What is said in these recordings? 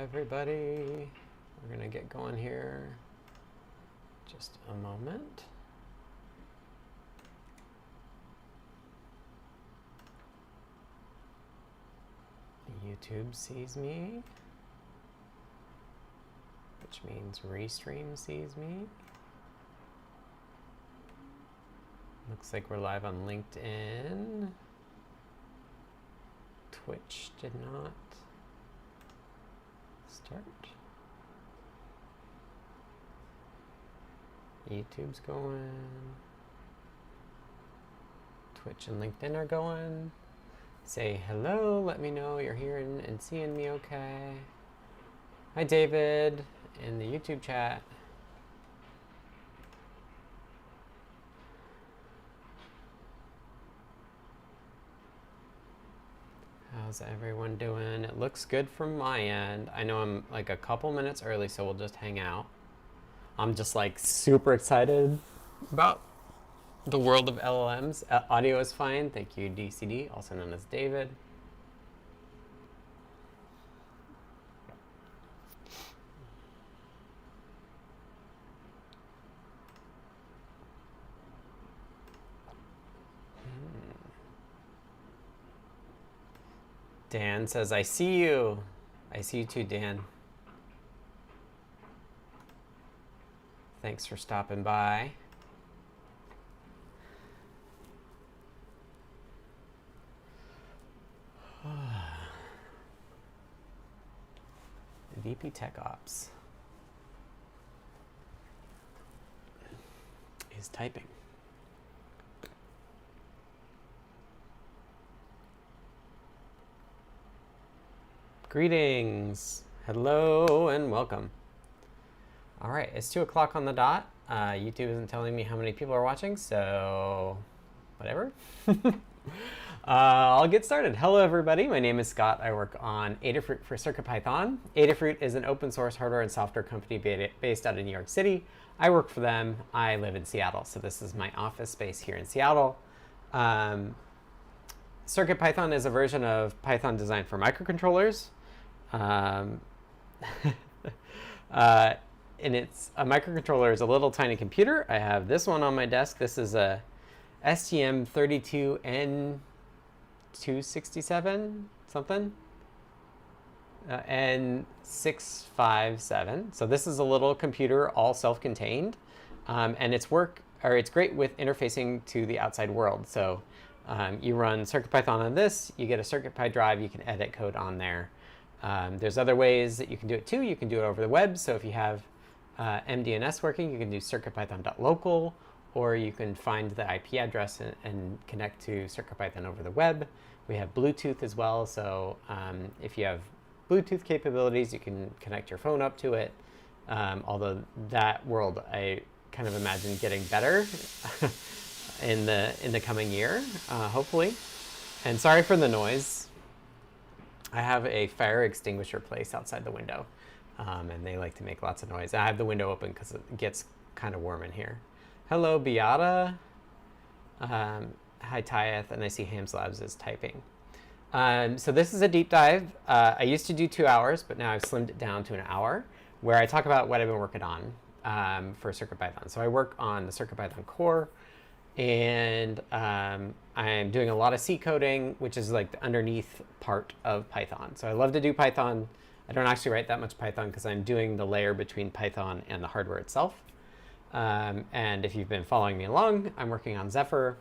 everybody. We're gonna get going here. Just a moment. YouTube sees me, which means Restream sees me. Looks like we're live on LinkedIn. Twitch did not start. YouTube's going. Twitch and LinkedIn are going. Say hello, let me know you're hearing and seeing me okay. Hi David in the YouTube chat. How's everyone doing? It looks good from my end. I know I'm like a couple minutes early, so we'll just hang out. I'm just like super excited about the world of LLMs. Audio is fine. Thank you, DCD, also known as David. Dan says, I see you. I see you too, Dan. Thanks for stopping by. VP Tech Ops is typing. Greetings, hello, and welcome. All right, it's 2 o'clock on the dot. YouTube isn't telling me how many people are watching, so whatever. I'll get started. Hello, everybody. My name is Scott. I work on Adafruit for CircuitPython. Adafruit is an open source hardware and software company based out of New York City. I work for them. I live in Seattle, so this is my office space here in Seattle. CircuitPython is a version of Python designed for microcontrollers. And it's a microcontroller is a little tiny computer. I have this one on my desk. This is a STM32N267 something, N657. So this is a little computer, all self-contained, and it's great with interfacing to the outside world. So you run CircuitPython on this, you get a CircuitPy drive, you can edit code on there. There's other ways that you can do it too. You can do it over the web. So if you have MDNS working, you can do circuitpython.local, or you can find the IP address and connect to CircuitPython over the web. We have Bluetooth as well. So if you have Bluetooth capabilities, you can connect your phone up to it. Although that world, I kind of imagine getting better in the coming year, hopefully. And sorry for the noise. I have a fire extinguisher placed outside the window, and they like to make lots of noise. I have the window open because it gets kind of warm in here. Hello, Beata. Hi, Tyeth, and I see Hams Labs is typing. So this is a deep dive. I used to do 2 hours, but now I've slimmed it down to an hour, where I talk about what I've been working on for CircuitPython. So I work on the CircuitPython core, and I'm doing a lot of C coding, which is like the underneath part of Python. So I love to do Python. I don't actually write that much Python because I'm doing the layer between Python and the hardware itself. And if you've been following me along, I'm working on Zephyr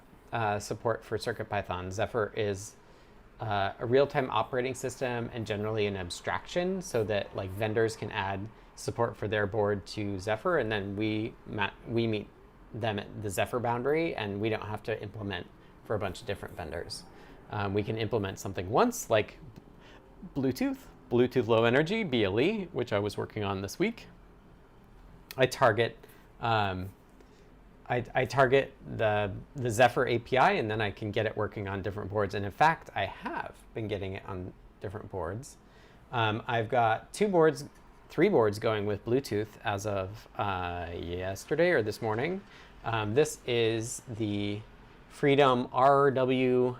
support for CircuitPython. Zephyr is a real-time operating system and generally an abstraction so that like vendors can add support for their board to Zephyr, and then we meet them at the Zephyr boundary, and we don't have to implement for a bunch of different vendors. We can implement something once, like Bluetooth Low Energy, BLE, which I was working on this week. I target the Zephyr API, and then I can get it working on different boards. And in fact, I have been getting it on different boards. I've got 3 boards going with Bluetooth as of yesterday or this morning. This is the Freedom RW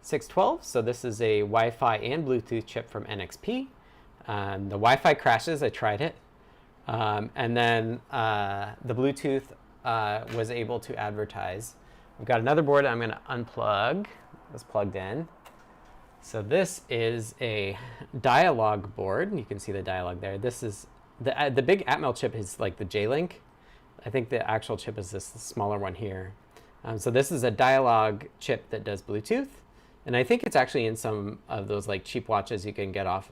612. So this is a Wi-Fi and Bluetooth chip from NXP. The Wi-Fi crashes, I tried it. And then the Bluetooth was able to advertise. We've got another board I'm going to unplug. It's plugged in. So this is a Dialog board. You can see the Dialog there. This is the big Atmel chip is like the J-Link. I think the actual chip is this smaller one here. So this is a Dialog chip that does Bluetooth. And I think it's actually in some of those like cheap watches you can get off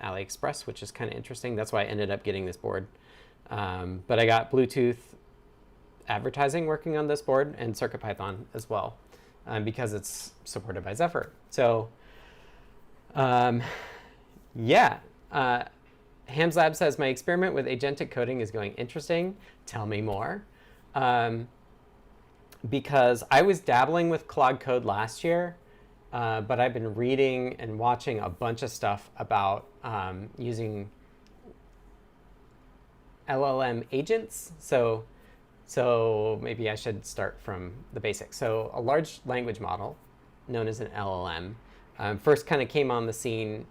AliExpress, which is kind of interesting. That's why I ended up getting this board. But I got Bluetooth advertising working on this board and CircuitPython as well, because it's supported by Zephyr. So yeah, Ham's Lab says, my experiment with agentic coding is going interesting. Tell me more. Because I was dabbling with Claude Code last year, but I've been reading and watching a bunch of stuff about using LLM agents. So maybe I should start from the basics. So a large language model, known as an LLM, first kind of came on the scene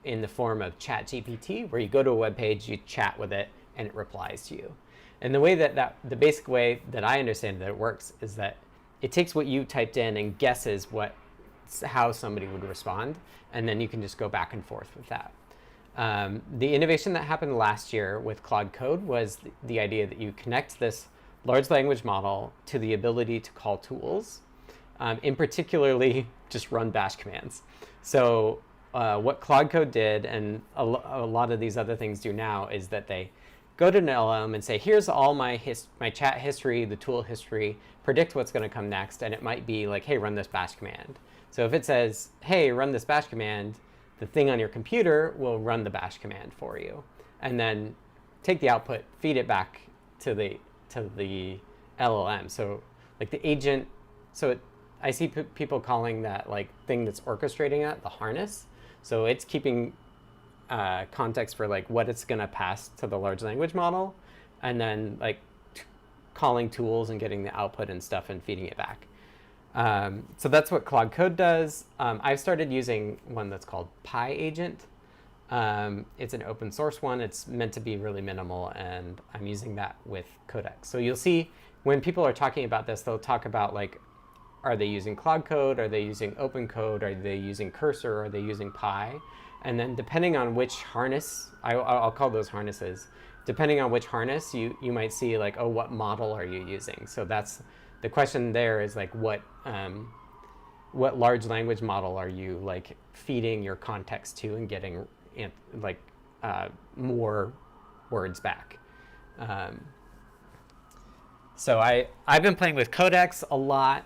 in the form of ChatGPT, where you go to a web page, you chat with it, and it replies to you. And the way the basic way that I understand that it works is that it takes what you typed in and guesses how somebody would respond, and then you can just go back and forth with that. The innovation that happened last year with Claude Code was the idea that you connect this large language model to the ability to call tools, in particularly just run bash commands. So what Claude Code did, and a lot of these other things do now, is that they go to an LLM and say, here's all my chat history, the tool history, predict what's going to come next, and it might be like, hey, run this bash command. So if it says, hey, run this bash command, the thing on your computer will run the bash command for you, and then take the output, feed it back to the LLM. So like the agent, I see people calling that like thing that's orchestrating it the harness. So it's keeping context for like what it's going to pass to the large language model, and then like calling tools and getting the output and stuff and feeding it back. So that's what Claude Code does. I've started using one that's called Pi Agent. It's an open source one. It's meant to be really minimal, and I'm using that with Codex. So you'll see when people are talking about this, they'll talk about like, are they using Claude Code? Are they using Open Code? Are they using Cursor? Are they using Pi? And then depending on which harness, I'll call those harnesses, depending on which harness, you might see like, oh, what model are you using? So that's the question there, is like, what large language model are you like feeding your context to and getting like more words back? So I've been playing with Codex a lot.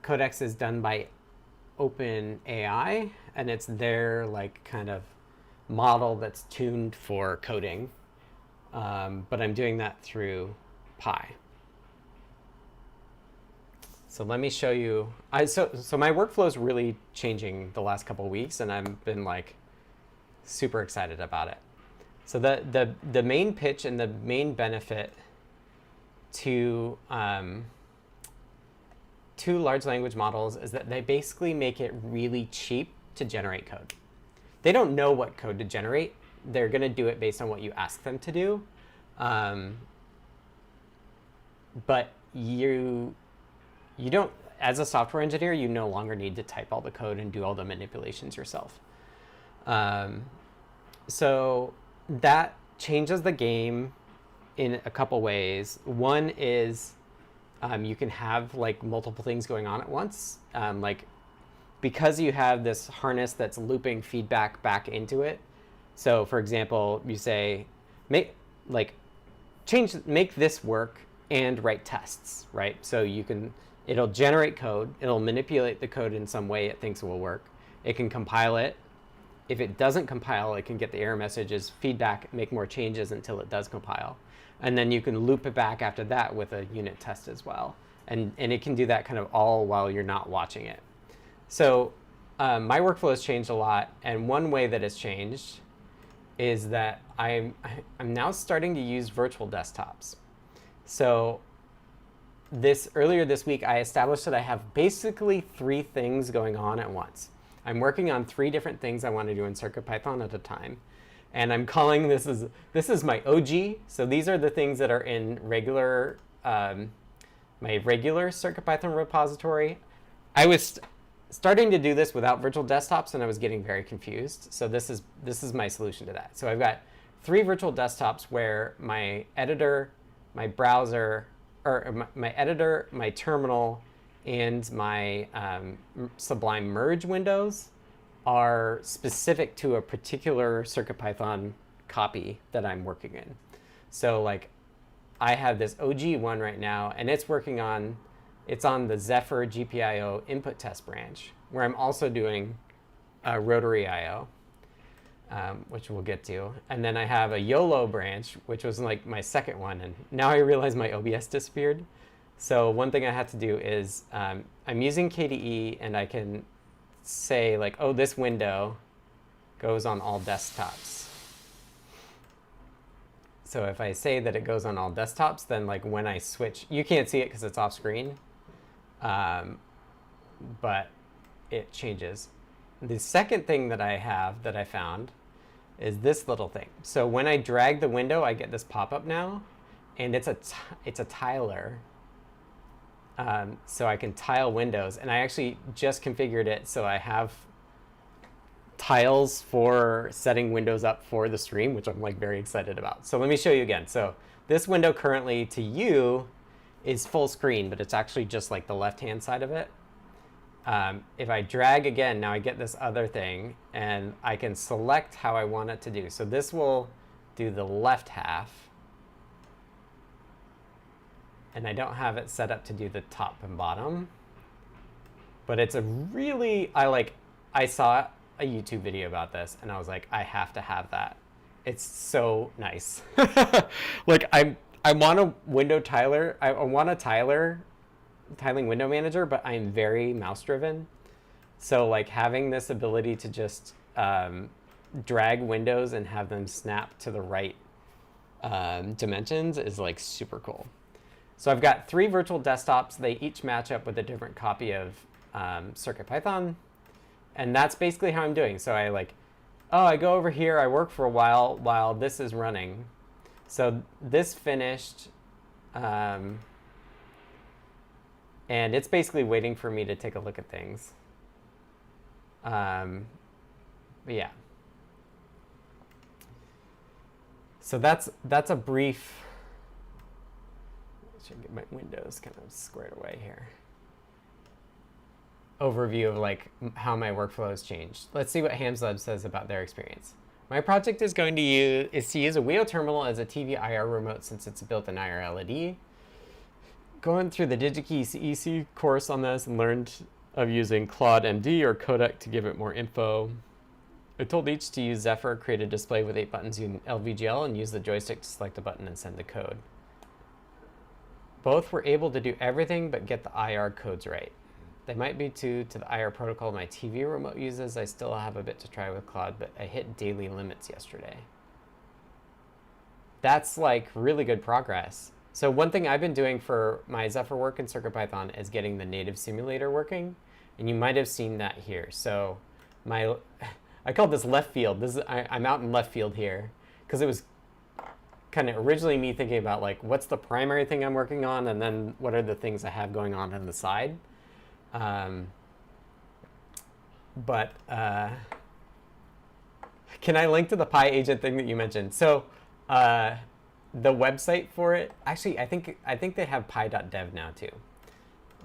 Codex is done by OpenAI, and it's their like kind of model that's tuned for coding. But I'm doing that through Pi. So let me show you. So my workflow is really changing the last couple of weeks, and I've been like super excited about it. So the main pitch and the main benefit to large language models is that they basically make it really cheap to generate code. They don't know what code to generate. They're going to do it based on what you ask them to do. But you don't, as a software engineer, you no longer need to type all the code and do all the manipulations yourself. So that changes the game in a couple ways. One is you can have like multiple things going on at once. Like because you have this harness that's looping feedback back into it. So for example, you say, make this work and write tests, right? So it'll generate code, it'll manipulate the code in some way it thinks will work. It can compile it. If it doesn't compile, it can get the error messages, feedback, make more changes until it does compile. And then you can loop it back after that with a unit test as well. And it can do that kind of all while you're not watching it. So my workflow has changed a lot. And one way that it's changed is that I'm now starting to use virtual desktops. So earlier this week, I established that I have basically 3 things going on at once. I'm working on 3 different things I want to do in CircuitPython at a time. And I'm calling this is my OG. So these are the things that are in regular, my regular CircuitPython repository. I was starting to do this without virtual desktops, and I was getting very confused. So this is my solution to that. So I've got 3 virtual desktops where my editor, my browser, or my editor, my terminal, and my Sublime merge windows are specific to a particular CircuitPython copy that I'm working in. So like I have this OG one right now, and it's on the Zephyr GPIO input test branch, where I'm also doing rotary IO, which we'll get to. And then I have a YOLO branch, which was like my second one. And now I realize my OBS disappeared. So one thing I had to do is I'm using KDE, and I can say like, oh, this window goes on all desktops. So if I say that it goes on all desktops, then like when I switch, you can't see it because it's off screen, but it changes. The second thing that I have that I found is this little thing. So when I drag the window, I get this pop-up now, and it's a tiler. So I can tile windows, and I actually just configured it so I have tiles for setting windows up for the stream, which I'm like very excited about. So let me show you again. So this window currently to you is full screen, but it's actually just like the left-hand side of it. If I drag again, now I get this other thing, and I can select how I want it to do. So this will do the left half. And I don't have it set up to do the top and bottom, but it's a really, I saw a YouTube video about this, and I was like, I have to have that. It's so nice. Like I want a window tiler. I want a tiling window manager, but I'm very mouse driven. So like having this ability to just drag windows and have them snap to the right dimensions is like super cool. So I've got 3 virtual desktops. They each match up with a different copy of CircuitPython. And that's basically how I'm doing. So I go over here, I work for a while this is running. So this finished, and it's basically waiting for me to take a look at things. But yeah. So that's a brief, should get my windows kind of squared away here, overview of like how my workflow has changed. Let's see what HamsLab says about their experience. My project is to use a Wio terminal as a TV IR remote since it's built in IR LED. Going through the DigiKey EC course on this and learned of using Claude MD or Codex to give it more info. I told each to use Zephyr, create a display with 8 buttons using LVGL, and use the joystick to select a button and send the code. Both were able to do everything but get the IR codes right. They might be due to the IR protocol my TV remote uses. I still have a bit to try with Claude, but I hit daily limits yesterday. That's like really good progress. So one thing I've been doing for my Zephyr work in CircuitPython is getting the native simulator working, and you might have seen that here. So I call this left field. I'm out in left field here because it was kind of originally me thinking about like what's the primary thing I'm working on, and then what are the things I have going on the side. Can I link to the Pi agent thing that you mentioned? So the website for it, actually, I think they have pi.dev now too.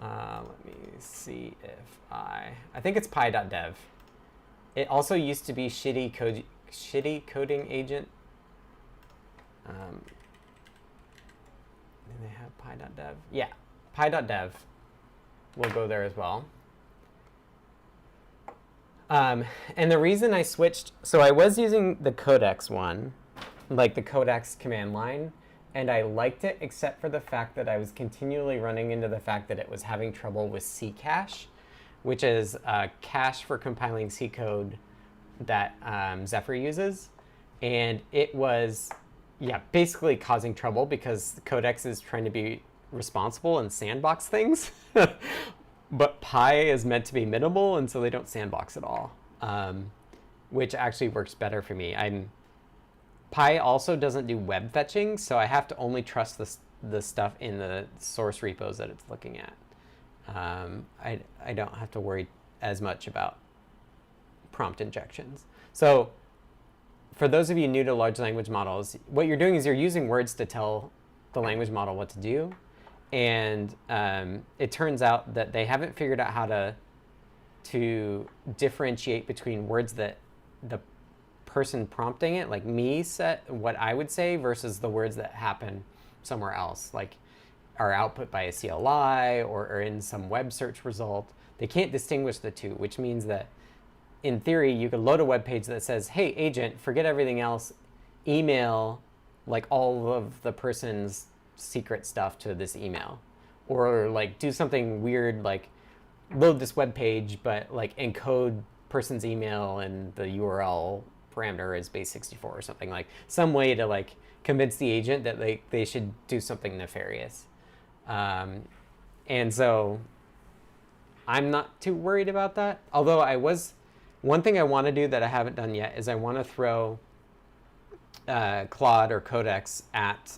Let me see if I think it's pi.dev. It also used to be shitty coding agent. Do they have pi.dev? Yeah, pi.dev. We'll go there as well. And the reason I switched, so I was using the Codex one, like the Codex command line, and I liked it except for the fact that I was continually running into the fact that it was having trouble with C cache, which is a cache for compiling C code that Zephyr uses. And it was, basically causing trouble because Codex is trying to be responsible and sandbox things. but pi is meant to be minimal, and so they don't sandbox at all, which actually works better for me. Pi also doesn't do web fetching, so I have to only trust the stuff in the source repos that it's looking at. I don't have to worry as much about prompt injections. So for those of you new to large language models, what you're doing is you're using words to tell the language model what to do. And it turns out that they haven't figured out how to differentiate between words that the person prompting it, like me, set what I would say, versus the words that happen somewhere else, like are output by a CLI or in some web search result. They can't distinguish the two, which means that in theory, you could load a web page that says, hey, agent, forget everything else, email like all of the person's secret stuff to this email. Or like do something weird, like load this web page, but like encode person's email and the URL parameter is base64 or something, like some way to like convince the agent that they should do something nefarious. And so I'm not too worried about that. Although one thing I want to do that I haven't done yet is I want to throw Claude or Codex at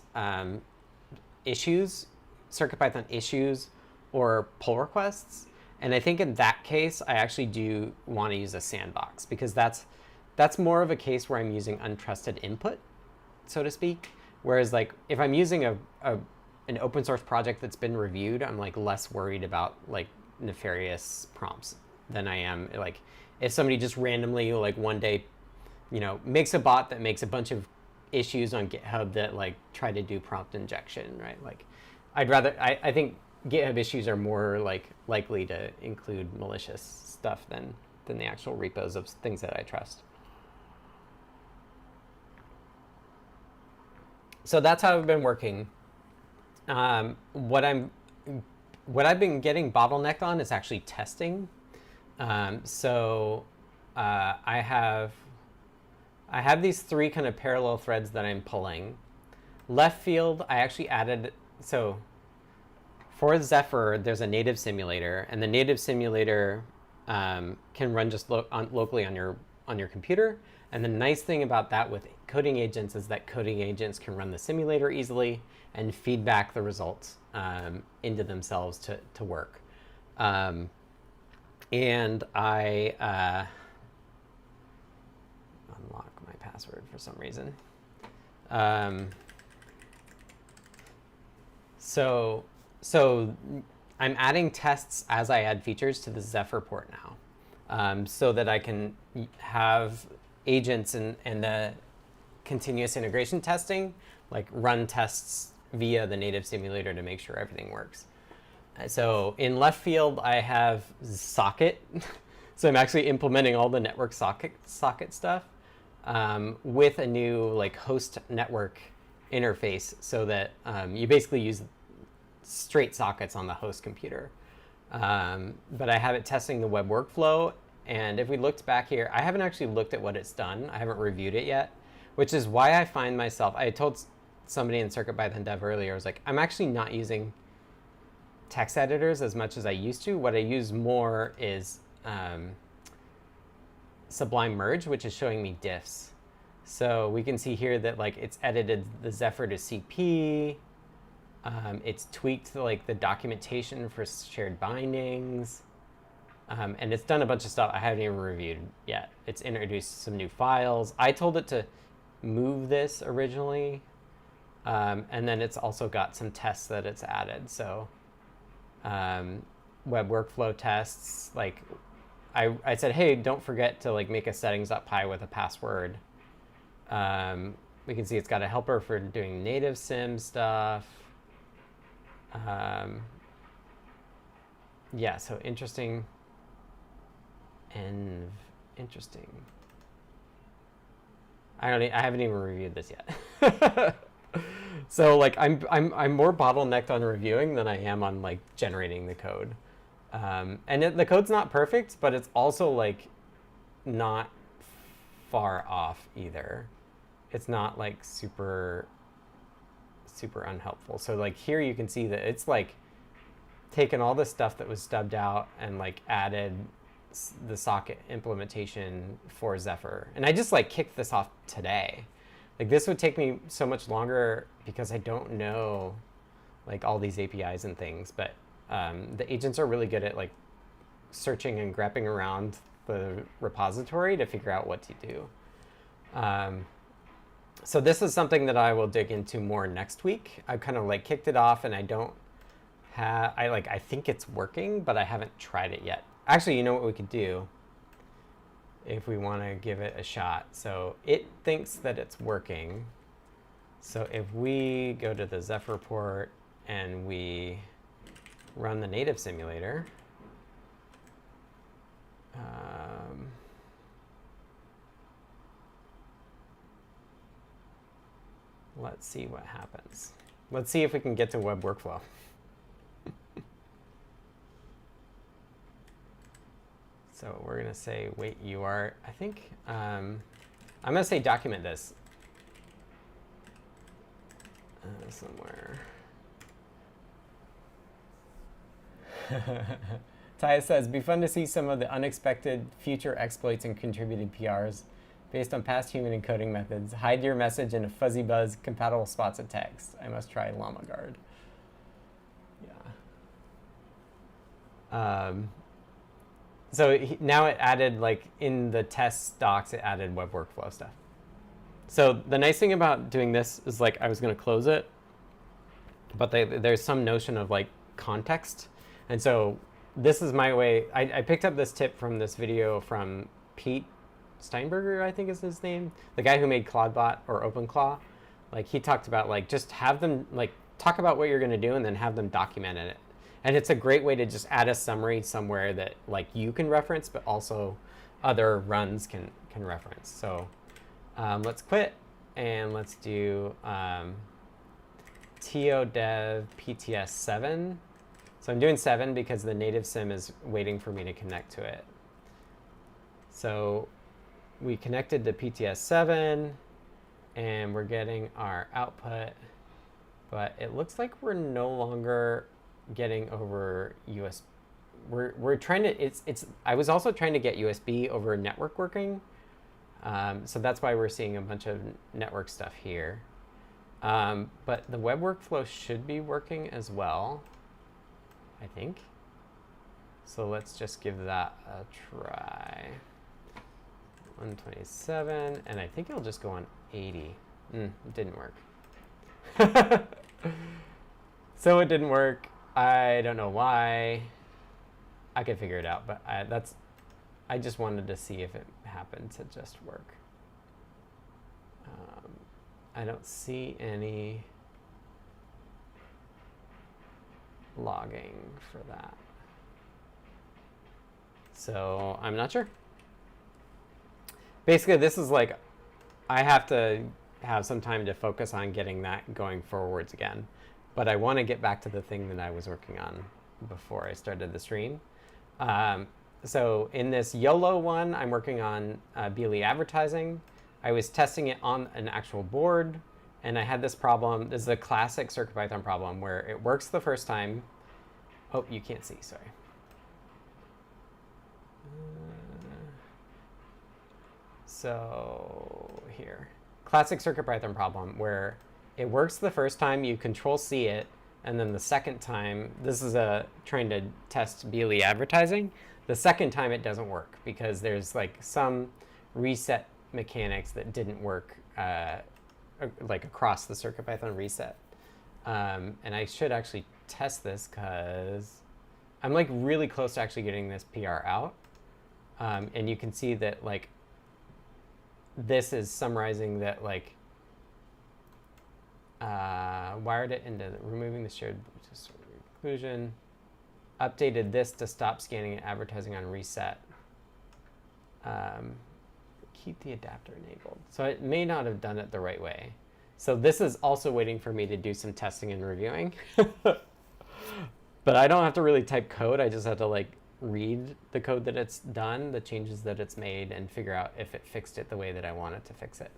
issues, CircuitPython issues, or pull requests. And I think in that case, I actually do want to use a sandbox, because that's more of a case where I'm using untrusted input, so to speak. Whereas like if I'm using an open source project that's been reviewed, I'm like less worried about like nefarious prompts than I am like if somebody just randomly like one day, makes a bot that makes a bunch of issues on GitHub that like try to do prompt injection, right? Like I think GitHub issues are more like likely to include malicious stuff than the actual repos of things that I trust. So that's how I've been working. What I've been getting bottlenecked on is actually testing. I have these three kind of parallel threads that I'm pulling. Left field, I actually added, so for Zephyr, there's a native simulator, and the native simulator can run just locally on your computer. And the nice thing about that with coding agents is that coding agents can run the simulator easily and feed back the results into themselves to work. And I unlock my password for some reason. So I'm adding tests as I add features to the Zephyr port now, so that I can have agents and the continuous integration testing, like run tests via the native simulator to make sure everything works. So in left field, I have socket. So I'm actually implementing all the network socket stuff with a new like host network interface, so that you basically use straight sockets on the host computer. But I have it testing the web workflow. And if we looked back here, I haven't actually looked at what it's done. I haven't reviewed it yet, which is why I find myself, I told somebody in CircuitPython dev earlier, I was like, I'm actually not using text editors as much as I used to. What I use more is Sublime Merge, which is showing me diffs. So we can see here that like it's edited the Zephyr to CP. It's tweaked like the documentation for shared bindings. And it's done a bunch of stuff I haven't even reviewed yet. It's introduced some new files. I told it to move this originally. And then it's also got some tests that it's added. So web workflow tests, like I said, hey, don't forget to like make a settings.py with a password. We can see it's got a helper for doing native sim stuff. Yeah, so interesting. And interesting. I haven't even reviewed this yet. So like I'm more bottlenecked on reviewing than I am on like generating the code. And the code's not perfect, but it's also like not far off either. It's not like super unhelpful. So like here you can see that it's like taken all the stuff that was stubbed out and like added the socket implementation for Zephyr. And I just like kicked this off today. Like this would take me so much longer because I don't know like all these APIs and things, but the agents are really good at like searching and grepping around the repository to figure out what to do. So this is something that I will dig into more next week. I've kind of like kicked it off and I don't have, I think it's working, but I haven't tried it yet. Actually, you know what we could do if we want to give it a shot. So it thinks that it's working. So if we go to the Zephyr port and we run the native simulator, let's see what happens. Let's see if we can get to web workflow. So we're going to say wait UART. I think I'm going to say document this somewhere. Taya says, be fun to see some of the unexpected future exploits and contributed PRs based on past human encoding methods. Hide your message in a fuzzy buzz, compatible spots of text. I must try Llama Guard. Yeah. So now it added, like in the test docs, it added web workflow stuff. So the nice thing about doing this is like I was going to close it, but there's some notion of like context. And so this is my way. I picked up this tip from this video from Pete Steinberge, I think is his name, the guy who made ClaudeBot or OpenClaw. Like he talked about like just have them like talk about what you're going to do and then have them document it. And it's a great way to just add a summary somewhere that like you can reference, but also other runs can reference. So let's quit and let's do TO-dev PTS 7. So I'm doing 7 because the native sim is waiting for me to connect to it. So we connected to PTS 7 and we're getting our output, but it looks like we're no longer getting over USB. We're trying to, I was also trying to get USB over network working. So that's why we're seeing a bunch of network stuff here. But the web workflow should be working as well, I think. So let's just give that a try. 127, and I think it'll just go on 80. It didn't work. So it didn't work. I don't know why. I could figure it out, but I just wanted to see if it happened to just work. I don't see any logging for that. So I'm not sure. Basically, this is like, I have to have some time to focus on getting that going forwards again. But I want to get back to the thing that I was working on before I started the stream. So in this YOLO one, I'm working on BLE advertising. I was testing it on an actual board, and I had this problem. This is a classic CircuitPython problem where it works the first time. Oh, you can't see, sorry. So here, classic CircuitPython problem where it works the first time, you Control-C it, and then the second time, this is trying to test BLE advertising. The second time it doesn't work because there's like some reset mechanics that didn't work like across the CircuitPython reset. And I should actually test this because I'm like really close to actually getting this PR out. And you can see that like this is summarizing that like wired it into removing the shared inclusion, updated this to stop scanning and advertising on reset. Keep the adapter enabled. So it may not have done it the right way. So this is also waiting for me to do some testing and reviewing. But I don't have to really type code. I just have to like read the code that it's done, the changes that it's made, and figure out if it fixed it the way that I want it to fix it.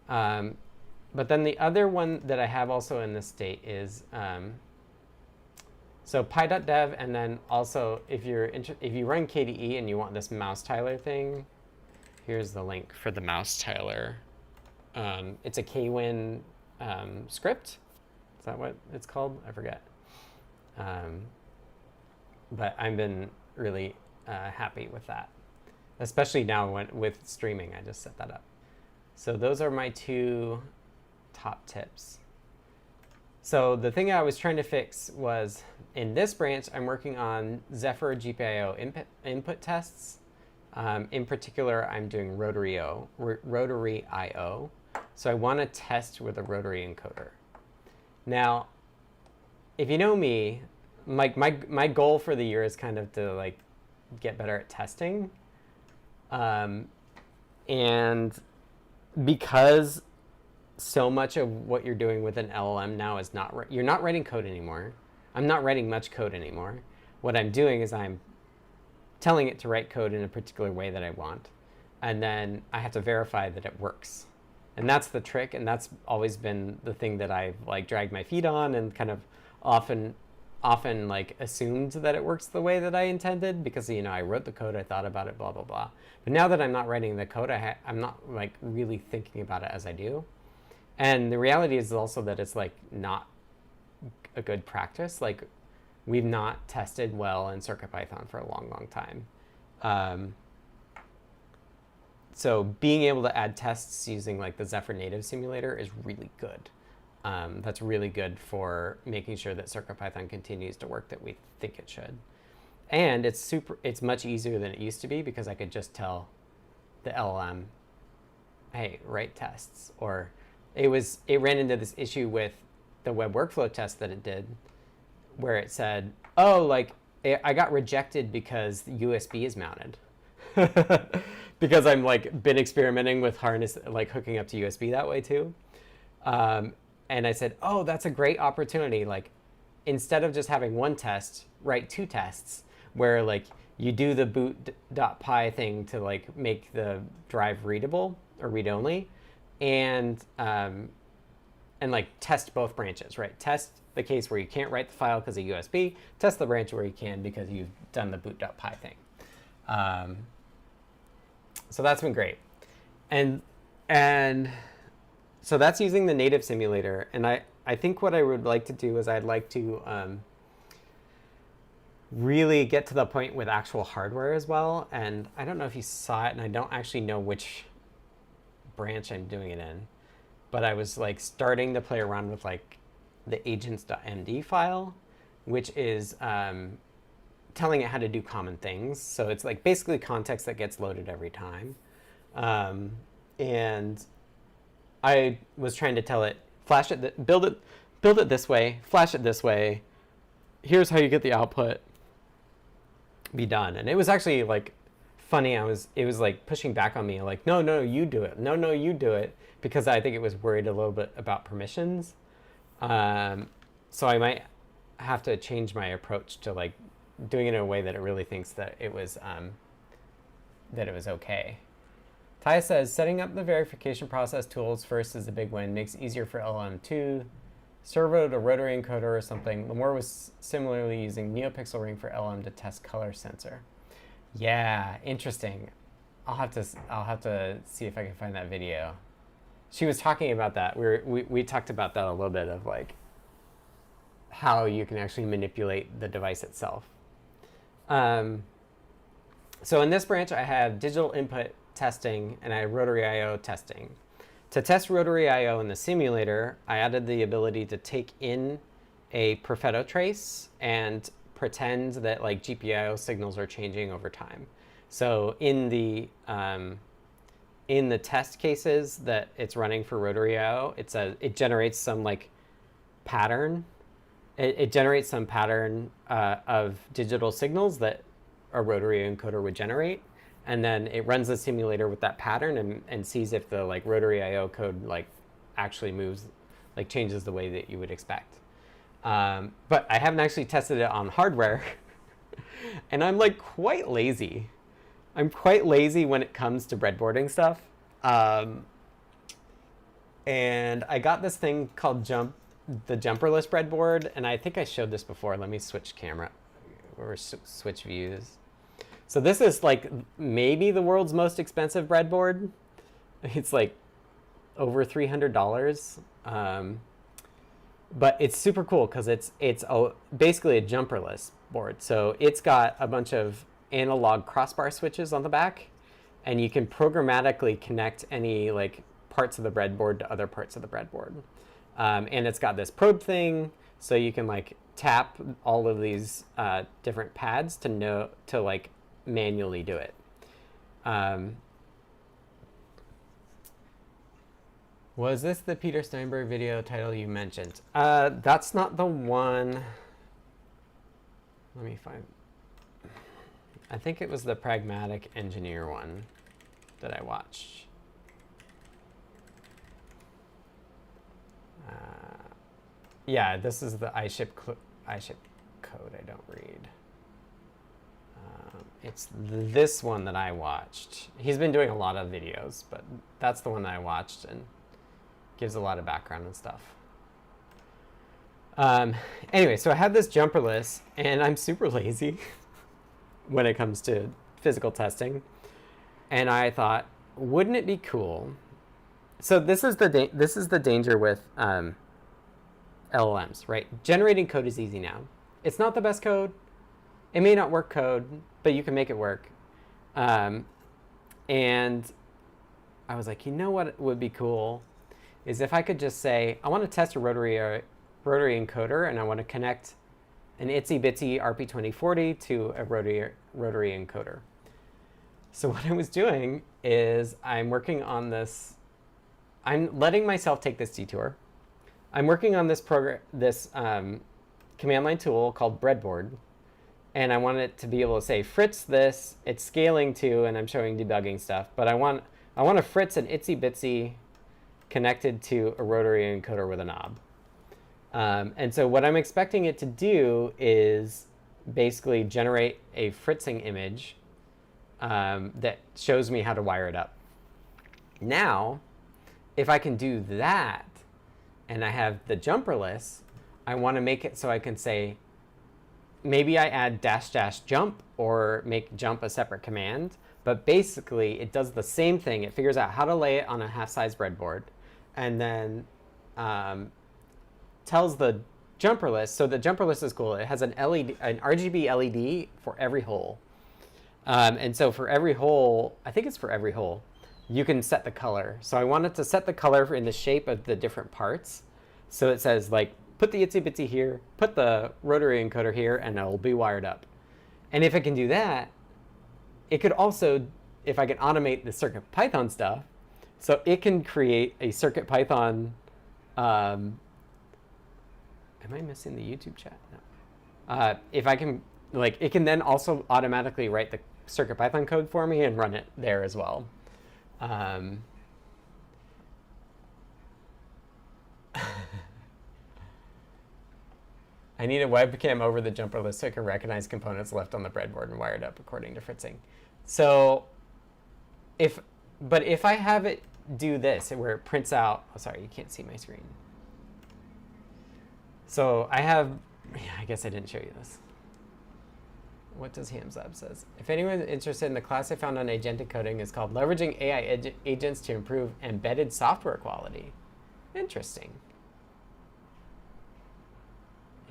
But then the other one that I have also in this state is So pi.dev, and then also if you run KDE and you want this mouse tiler thing, here's the link for the mouse tiler. It's a Kwin script. Is that what it's called? I forget. But I've been really happy with that, especially now with streaming. I just set that up. So those are my 2 top tips. So the thing I was trying to fix was, in this branch, I'm working on Zephyr GPIO input tests. In particular, I'm doing rotary I/O. So I want to test with a rotary encoder. Now, if you know me, my goal for the year is kind of to like get better at testing. And because so much of what you're doing with an LLM now is you're not writing code anymore. I'm not writing much code anymore. What I'm doing is I'm telling it to write code in a particular way that I want. And then I have to verify that it works. And that's the trick. And that's always been the thing that I've like dragged my feet on and kind of often like assumed that it works the way that I intended because, you know, I wrote the code, I thought about it, blah, blah, blah. But now that I'm not writing the code, I'm not like really thinking about it as I do. And the reality is also that it's like not a good practice. Like we've not tested well in CircuitPython for a long, long time. So being able to add tests using like the Zephyr native simulator is really good. That's really good for making sure that CircuitPython continues to work that we think it should. And it's much easier than it used to be because I could just tell the LLM, hey, write tests. Or it ran into this issue with the web workflow test that it did where it said, oh, like I got rejected because the USB is mounted. Because I'm like been experimenting with like hooking up to USB that way too. And I said, oh, that's a great opportunity. Like, instead of just having one test, write 2 tests where like you do the boot.py thing to like make the drive readable or read-only, and like test both branches, right? Test the case where you can't write the file because of USB. Test the branch where you can because you've done the boot.py thing. So that's been great, and so that's using the native simulator. And I think what I would like to do is I'd like to really get to the point with actual hardware as well. And I don't know if you saw it, and I don't actually know which branch I'm doing it in, but I was like starting to play around with like the agents.md file, which is telling it how to do common things. So it's like basically context that gets loaded every time. And I was trying to tell it, flash it, build it this way, flash it this way. Here's how you get the output. Be done. And it was actually like funny. It was like pushing back on me, like, no, you do it. No, you do it, because I think it was worried a little bit about permissions. So I might have to change my approach to like doing it in a way that it really thinks that it was okay. Ty says, setting up the verification process tools first is a big win. Makes it easier for LLM2, servo to rotary encoder or something. Lamore was similarly using NeoPixel Ring for LLM to test color sensor. Yeah, interesting. I'll have to see if I can find that video. She was talking about that. We talked about that a little bit, of like how you can actually manipulate the device itself. So in this branch, I have digital input testing and I have rotary I/O testing. To test rotary I/O in the simulator, I added the ability to take in a Perfetto trace and pretend that like GPIO signals are changing over time. So in the test cases that it's running for rotary I/O, it generates some like pattern. It generates some pattern of digital signals that a rotary encoder would generate, and then it runs the simulator with that pattern and sees if the like rotary I/O code like actually moves, like changes the way that you would expect. But I haven't actually tested it on hardware, and I'm like quite lazy. I'm quite lazy when it comes to breadboarding stuff. And I got this thing called the Jumperless breadboard, and I think I showed this before. Let me switch camera or switch views. So this is like maybe the world's most expensive breadboard. It's like over $300. But it's super cool because it's basically a jumperless board. So it's got a bunch of analog crossbar switches on the back, and you can programmatically connect any like parts of the breadboard to other parts of the breadboard. And it's got this probe thing, so you can like tap all of these different pads to like manually do it. Was this the Peter Steinberge video title you mentioned? That's not the one. Let me find. I think it was the Pragmatic Engineer one that I watched. Yeah, this is the I ship code I don't read. It's this one that I watched. He's been doing a lot of videos, but that's the one that I watched and gives a lot of background and stuff. Anyway, so I had this Jumperless, and I'm super lazy when it comes to physical testing. And I thought, wouldn't it be cool? So this is the danger with LLMs, right? Generating code is easy now. It's not the best code. It may not work code, but you can make it work. And I was like, you know what would be cool is if I could just say, I want to test a rotary encoder, and I want to connect an itsy bitsy RP2040 to a rotary encoder. So what I was doing is I'm working on this. I'm letting myself take this detour. I'm working on this command line tool called Breadboard, and I want it to be able to say Fritz this. It's scaling to, and I'm showing debugging stuff. But I want to Fritz an itsy bitsy connected to a rotary encoder with a knob. And so what I'm expecting it to do is basically generate a Fritzing image that shows me how to wire it up. Now, if I can do that, and I have the Jumperless, I want to make it so I can say, maybe I add -- jump or make jump a separate command. But basically, it does the same thing. It figures out how to lay it on a half-size breadboard, and then tells the Jumperless. So the Jumperless is cool. It has an RGB LED for every hole. And so for every hole, I think it's for every hole, you can set the color. So I wanted to set the color in the shape of the different parts. So it says, like, put the itsy bitsy here, put the rotary encoder here, and it'll be wired up. And if it can do that, it could also, if I can automate the CircuitPython stuff, so it can create a CircuitPython. Am I missing the YouTube chat? No. If I can, like, it can then also automatically write the CircuitPython code for me and run it there as well. I need a webcam over the Jumperless so I can recognize components left on the breadboard and wired up according to Fritzing. So if I have it do this, where it prints out, oh, sorry, you can't see my screen. So I have, I guess I didn't show you this. What does Hamzab says? If anyone's interested in the class I found on agentic coding, is called Leveraging AI Agents to Improve Embedded Software Quality. Interesting.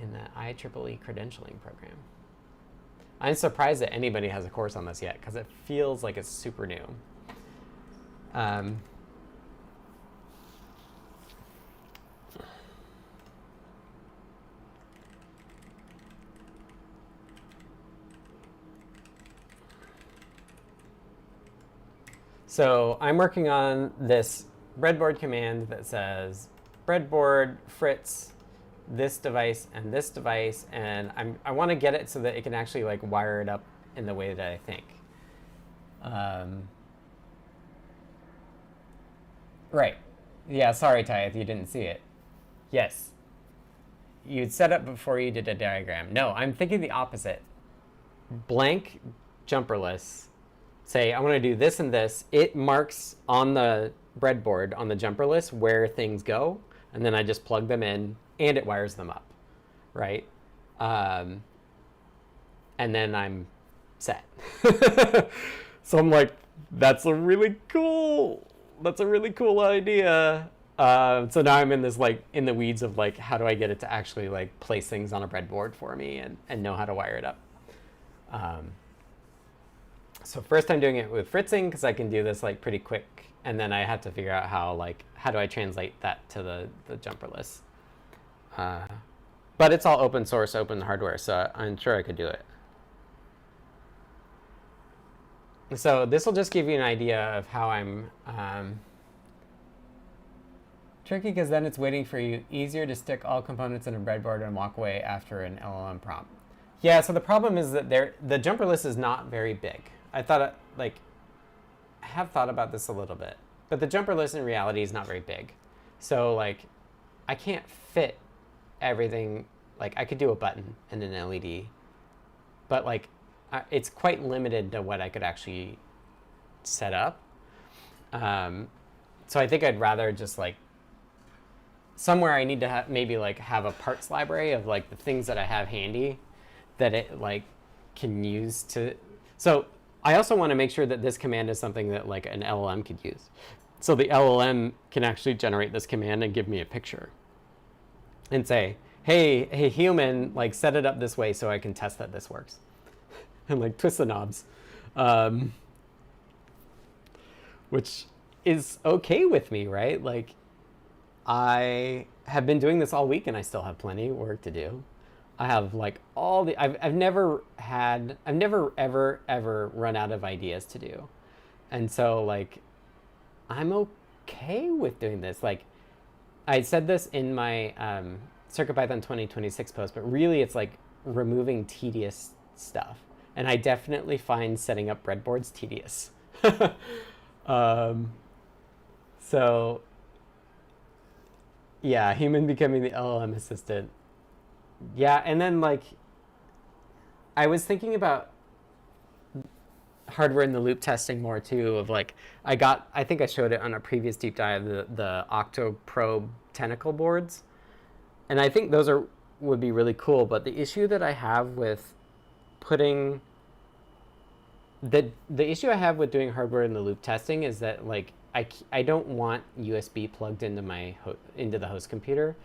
In the IEEE credentialing program. I'm surprised that anybody has a course on this yet, because it feels like it's super new. So I'm working on this breadboard command that says breadboard Fritz this device, and I want to get it so that it can actually like wire it up in the way that I think. Right. Yeah, sorry, Ty, if you didn't see it. Yes. You'd set up before you did a diagram. No, I'm thinking the opposite. Blank Jumperless. Say, I want to do this and this. It marks on the breadboard, on the Jumperless, where things go. and then I just plug them in, and it wires them up, right? And then I'm set. So I'm like, that's a really cool idea. So now I'm in this like in the weeds of like, how do I get it to actually like place things on a breadboard for me and know how to wire it up. So first I'm doing it with Fritzing because I can do this like pretty quick, and then I have to figure out how do I translate that to the Jumperless. But it's all open source, open hardware, so I'm sure I could do it. So this will just give you an idea of how I'm tricky, because then it's waiting for you. Easier to stick all components in a breadboard and walk away after an LLM prompt. Yeah, so the problem is that the Jumperless is not very big. I have thought about this a little bit, but the Jumperless in reality is not very big. So like, I can't fit everything. Like I could do a button and an LED, but like, it's quite limited to what I could actually set up. So I think I'd rather just like, somewhere I need to maybe like have a parts library of like the things that I have handy that it like can use to. So I also want to make sure that this command is something that like an LLM could use. So the LLM can actually generate this command and give me a picture and say, hey human, like set it up this way so I can test that this works. And like twist the knobs, which is okay with me, right? Like, I have been doing this all week and I still have plenty of work to do. I have like I've never ever run out of ideas to do. And so like, I'm okay with doing this. Like I said this in my CircuitPython 2026 post, but really it's like removing tedious stuff. And I definitely find setting up breadboards tedious. So yeah, human becoming the LLM assistant. Yeah, and then like, I was thinking about hardware in the loop testing more too, of like, I think I showed it on a previous deep dive, the Octo probe tentacle boards. And I think those would be really cool, but the issue that I have with putting, the issue I have with doing hardware in the loop testing is that like, I don't want USB plugged into into the host computer,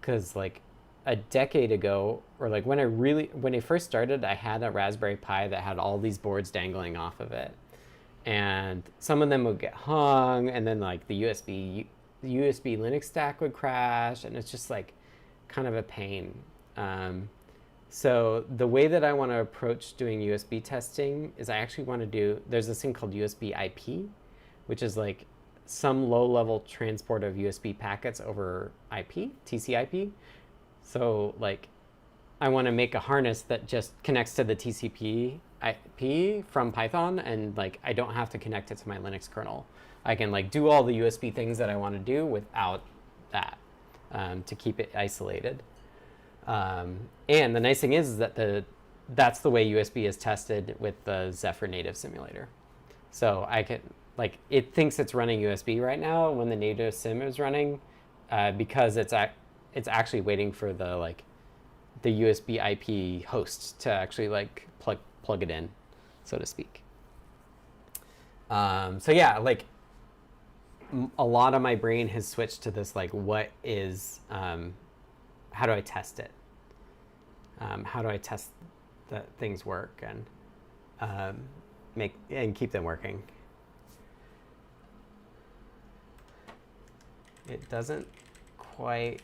because like a decade ago, or like when I first started, I had a Raspberry Pi that had all these boards dangling off of it, and some of them would get hung, and then like the USB Linux stack would crash, and it's just like kind of a pain. So the way that I want to approach doing USB testing is I actually want to there's this thing called USB IP, which is like some low-level transport of USB packets over IP, TCP. So like, I want to make a harness that just connects to the TCP IP from Python, and like, I don't have to connect it to my Linux kernel. I can like do all the USB things that I want to do without that, to keep it isolated. And the nice thing is that that's the way USB is tested with the Zephyr native simulator. So I can, like, it thinks it's running USB right now when the native sim is running, because it's actually waiting for the USB IP host to actually like plug it in, so to speak. So yeah, like a lot of my brain has switched to this, like, what is, how do I test it? How do I test that things work and make and keep them working? It doesn't quite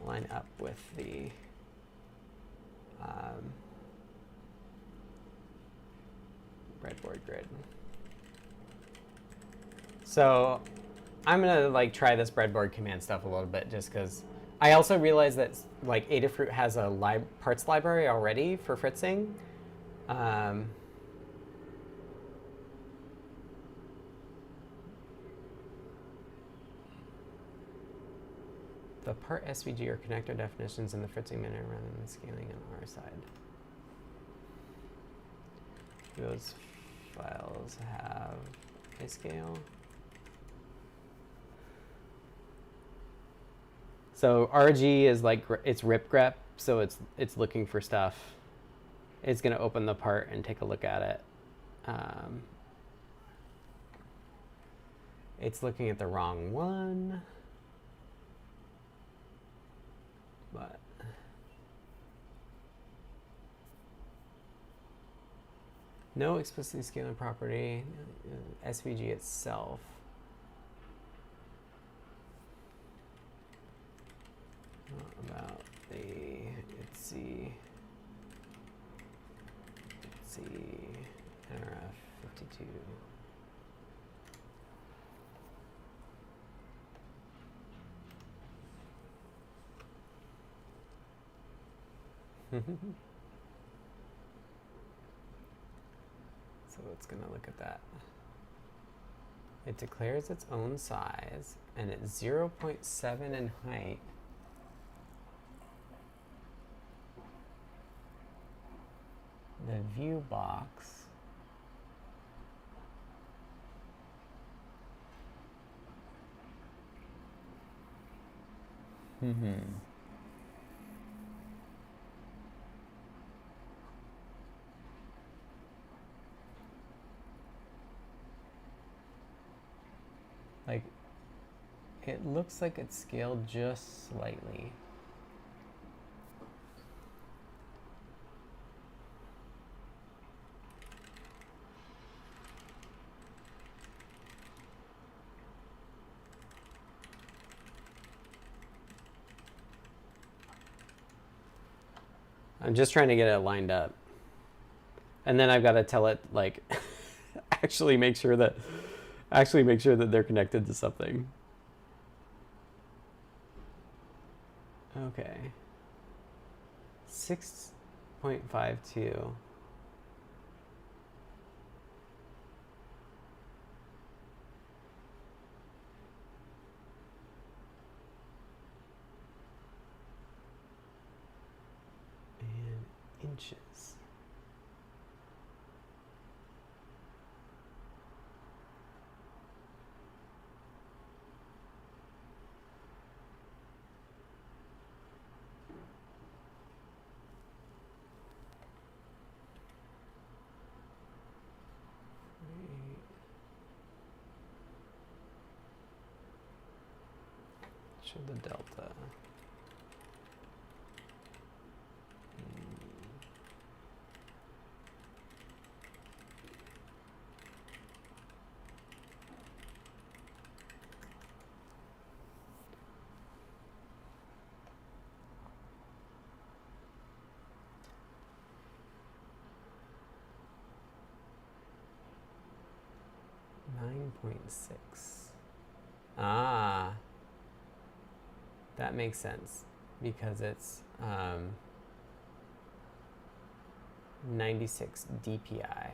line up with the breadboard grid. So I'm gonna like try this breadboard command stuff a little bit, just because I also realized that like Adafruit has a parts library already for Fritzing. The part SVG or connector definitions in the Fritzing manner rather than scaling on our side. Those files have a scale. So RG is like, it's rip grep, so it's looking for stuff. It's going to open the part and take a look at it. It's looking at the wrong one. But no explicitly scaling property, SVG itself. What about the, let's see, NRF 52. So it's going to look at that. It declares its own size, and it's 0.7 in height. The view box like, it looks like it's scaled just slightly. I'm just trying to get it lined up. And then I've got to tell it, like, actually make sure that they're connected to something. Okay. 6.52. And inches. Show the delta. .6. Ah, that makes sense because it's 96 DPI.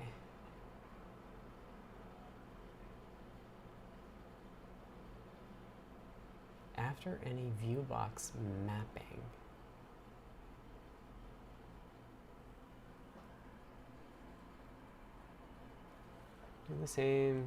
After any view box mapping. Do the same.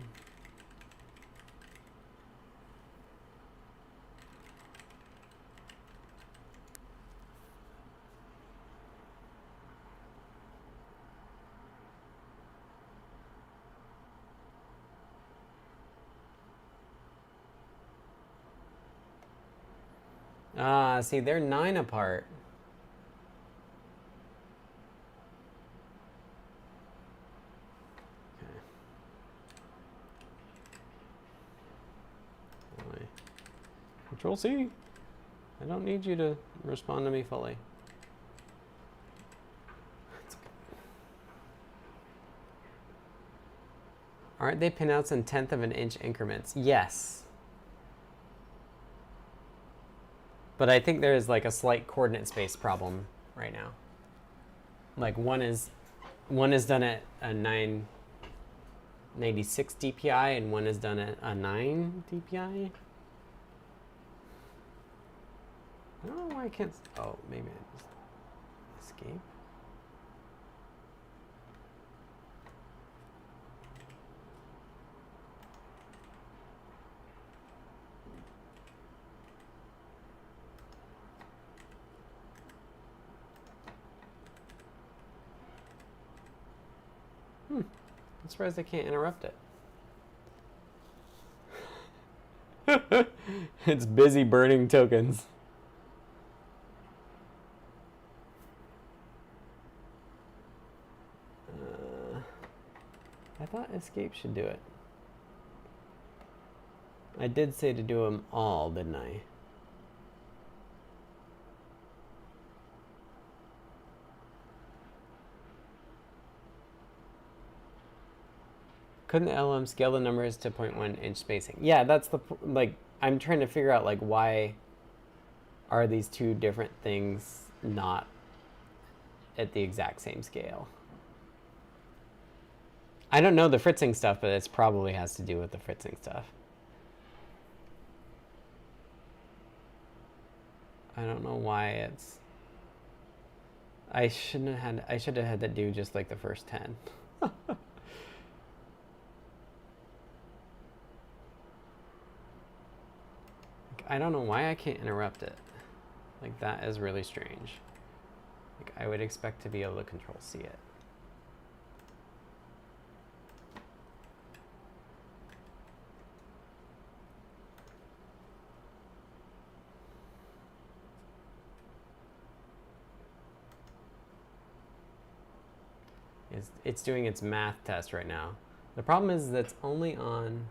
Ah, see, they're 9 apart. Okay. Control C. I don't need you to respond to me fully. Aren't they pinouts in 1/10 of an inch increments? Yes. But I think there is like a slight coordinate space problem right now. Like one is done at a 996 DPI and one is done at a 9 DPI. I don't know why I can't. Oh, maybe I just escape. I'm surprised I can't interrupt it. It's busy burning tokens. I thought escape should do it. I did say to do them all, didn't I? Couldn't the LLM scale the numbers to 0.1 inch spacing? Yeah, that's the, like, I'm trying to figure out, like, why are these two different things not at the exact same scale? I don't know the Fritzing stuff, but it probably has to do with the Fritzing stuff. I don't know why it's... I should have had to do just like the first 10. I don't know why I can't interrupt it. Like, that is really strange. Like, I would expect to be able to control C it. It's doing its math test right now. The problem is that it's only on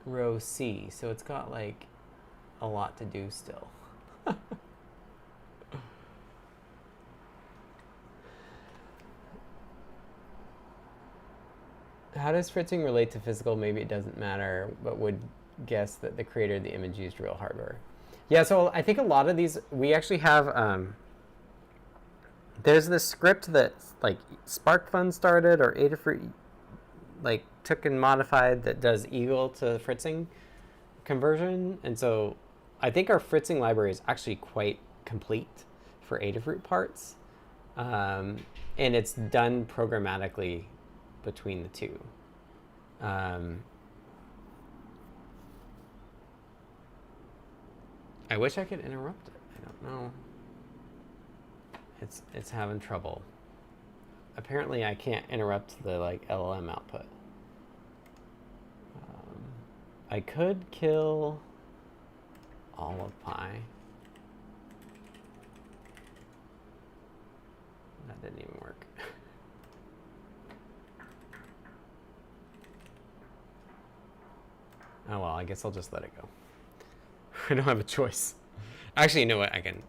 row C, so it's got like a lot to do still. How does Fritzing relate to physical? Maybe it doesn't matter, but would guess that the creator of the image used real hardware. Yeah, so I think a lot of these, we actually have, there's this script that like SparkFun started, or Adafruit like took and modified, that does eagle to Fritzing conversion. And so I think our Fritzing library is actually quite complete for Adafruit parts. And it's done programmatically between the two. I wish I could interrupt it. I don't know. It's having trouble. Apparently I can't interrupt the like LLM output. I could kill all of pi. That didn't even work. Oh well, I guess I'll just let it go. I don't have a choice. Actually, you know what? I can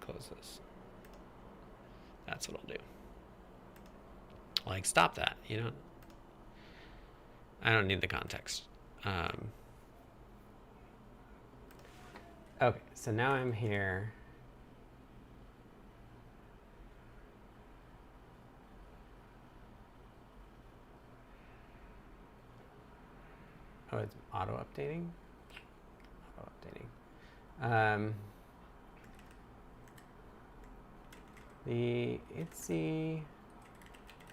close this. That's what I'll do. Like, stop that. You know, I don't need the context. Okay, so now I'm here. Oh, it's auto updating. Auto updating. The itsy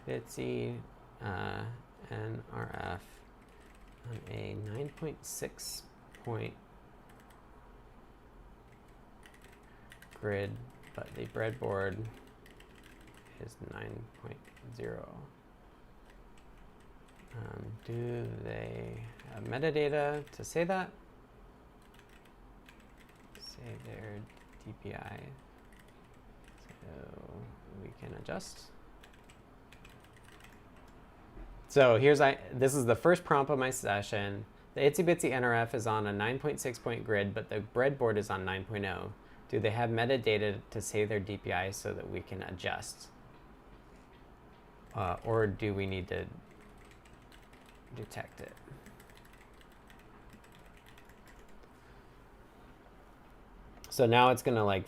bitsy NRF on a 9.6 point grid, but the breadboard is 9.0. Do they have metadata to say that? Say their DPI. So we can adjust. So this is the first prompt of my session. The itsy bitsy NRF is on a 9.6 point grid, but the breadboard is on 9.0. Do they have metadata to say their DPI so that we can adjust? Or do we need to detect it? So now it's gonna like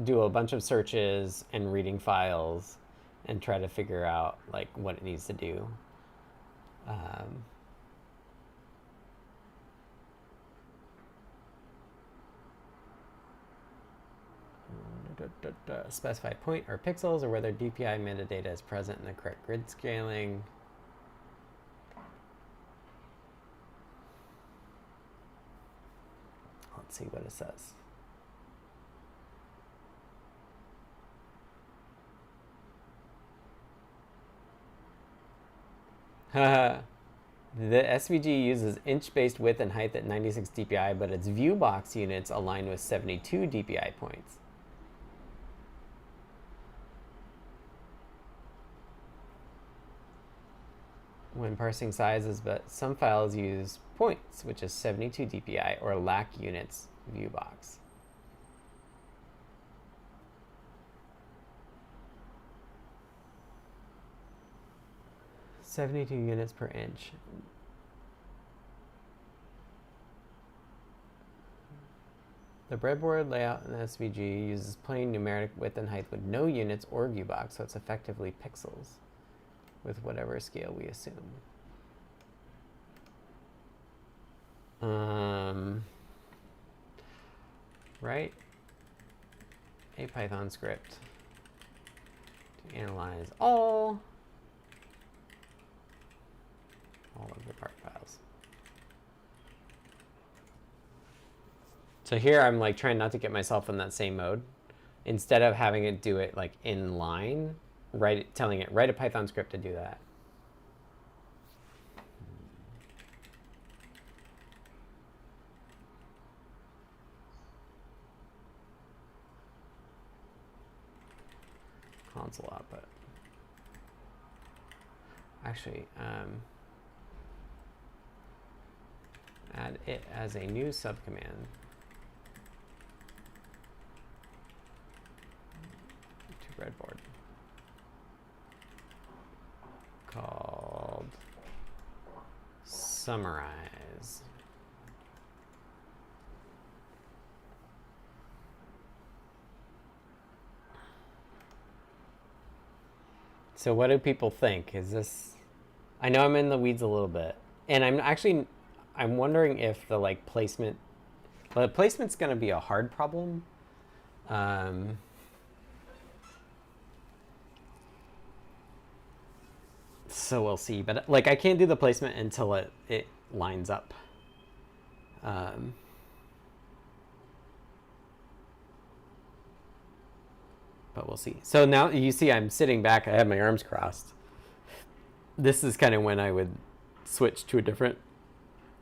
do a bunch of searches and reading files and try to figure out like what it needs to do. Specify point or pixels, or whether DPI metadata is present in the correct grid scaling. Let's see what it says. The SVG uses inch-based width and height at 96 dpi, but its viewbox units align with 72 dpi points. When parsing sizes, but some files use points, which is 72 dpi, or lack units viewbox. "72 units per inch. The breadboard layout in the SVG uses plain numeric width and height with no units or viewbox, so it's effectively pixels with whatever scale we assume. Write a Python script to analyze all of the part files. So here I'm like trying not to get myself in that same mode. Instead of having it do it like in line, telling it write a Python script to do that. Console output. Actually, add it as a new subcommand to Breadboard called summarize. So what do people think? Is this, I know I'm in the weeds a little bit, and I'm wondering if the like placement, well, the placement's going to be a hard problem. So we'll see, but like I can't do the placement until it lines up. But we'll see. So now you see I'm sitting back, I have my arms crossed. This is kind of when I would switch to a different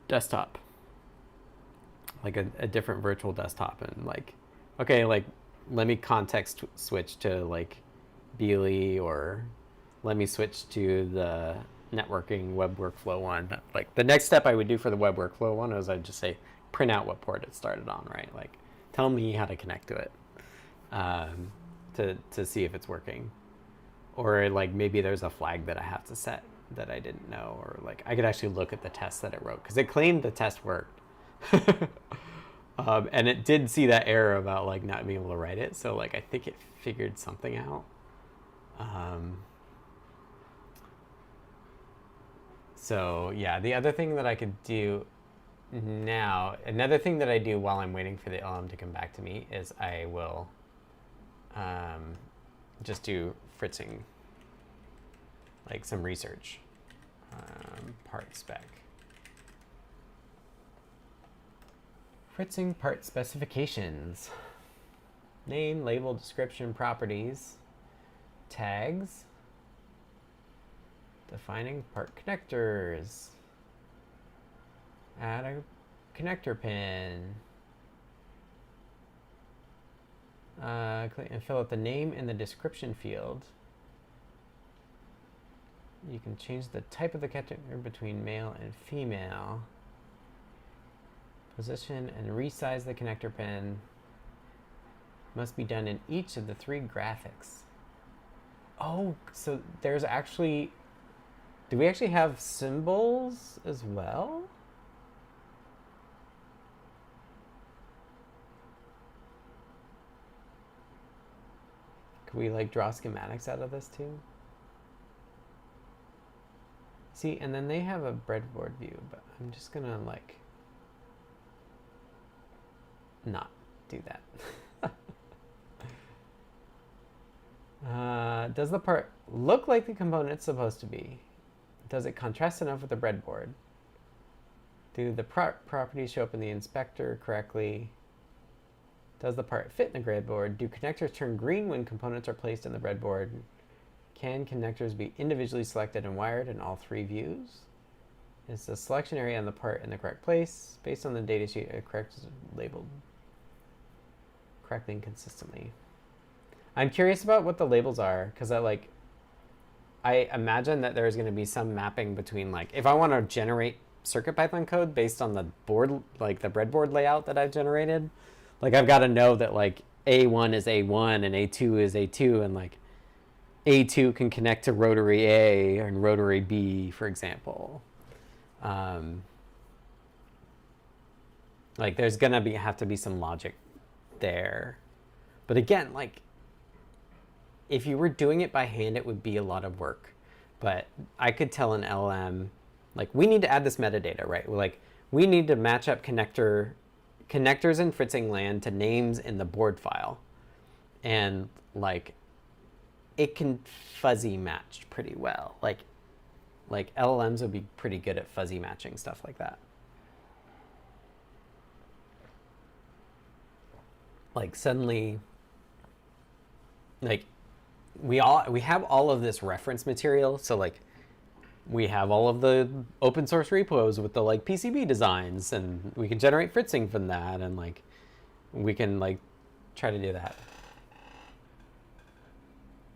desktop, like a different virtual desktop, and like, okay, like let me context switch to like Beely, or let me switch to the networking web workflow one. Like the next step I would do for the web workflow one is I'd just say print out what port it started on, right? Like tell me how to connect to it to see if it's working. Or like maybe there's a flag that I have to set that I didn't know, or like I could actually look at the test that it wrote because it claimed the test worked. And it did see that error about like not being able to write it. So like I think it figured something out. So yeah, the other thing that I could do now, another thing that I do while I'm waiting for the LLM to come back to me is I will just do Fritzing, like some research, part spec. Fritzing part specifications. Name, label, description, properties, tags, defining part connectors, add a connector pin, and fill out the name in the description field. You can change the type of the connector between male and female. Position and resize the connector pin. Must be done in each of the 3 graphics. Oh, so there's actually, do we actually have symbols as well? Could we like draw schematics out of this too? See, and then they have a breadboard view, but I'm just gonna like not do that. Does the part look like the component it's supposed to be? Does it contrast enough with the breadboard? Do the properties show up in the inspector correctly? Does the part fit in the breadboard? Do connectors turn green when components are placed in the breadboard? Can connectors be individually selected and wired in all 3 views? Is the selection area on the part in the correct place? Based on the datasheet, a correct is labeled correctly and consistently. I'm curious about what the labels are, because I imagine that there's going to be some mapping between, like, if I want to generate CircuitPython code based on the board, like the breadboard layout that I've generated, like I've got to know that like A1 is A1 and A2 is A2, and like A2 can connect to rotary A and rotary B, for example. Like there's gonna have to be some logic there. But again, like if you were doing it by hand, it would be a lot of work. But I could tell an LLM, like, we need to add this metadata, right? Like, we need to match up connectors in Fritzing land to names in the board file. And like, it can fuzzy match pretty well. Like LLMs would be pretty good at fuzzy matching stuff like that. Like suddenly, like we have all of this reference material. So like we have all of the open source repos with the like PCB designs, and we can generate Fritzing from that, and like we can like try to do that.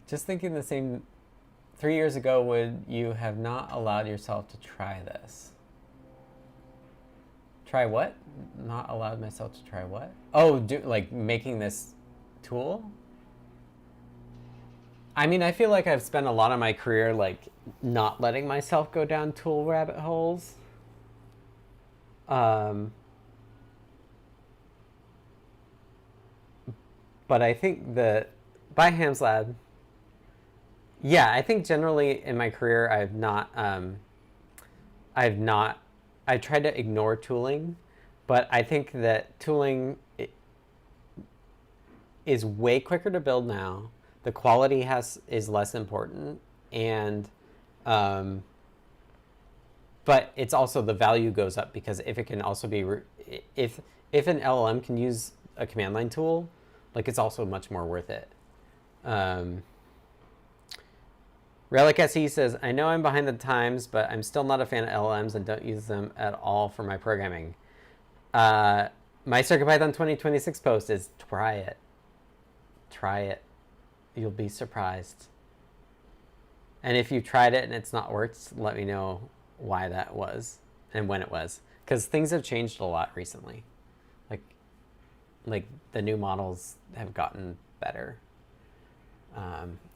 Just thinking the same, 3 years ago, would you have not allowed yourself to try this? Try what? Not allowed myself to try what? Oh, like making this tool? I mean, I feel like I've spent a lot of my career like not letting myself go down tool rabbit holes. But I think that by Ham's Lab, yeah, I think generally in my career I tried to ignore tooling, but I think that tooling is way quicker to build now. The quality is less important, and but it's also the value goes up, because if it can also be if an LLM can use a command line tool, like it's also much more worth it. Relic SE says, I know I'm behind the times, but I'm still not a fan of LLMs and don't use them at all for my programming. My CircuitPython 2026 post is try it. Try it. You'll be surprised. And if you tried it and it's not worked, let me know why that was and when it was. Because things have changed a lot recently. Like the new models have gotten better.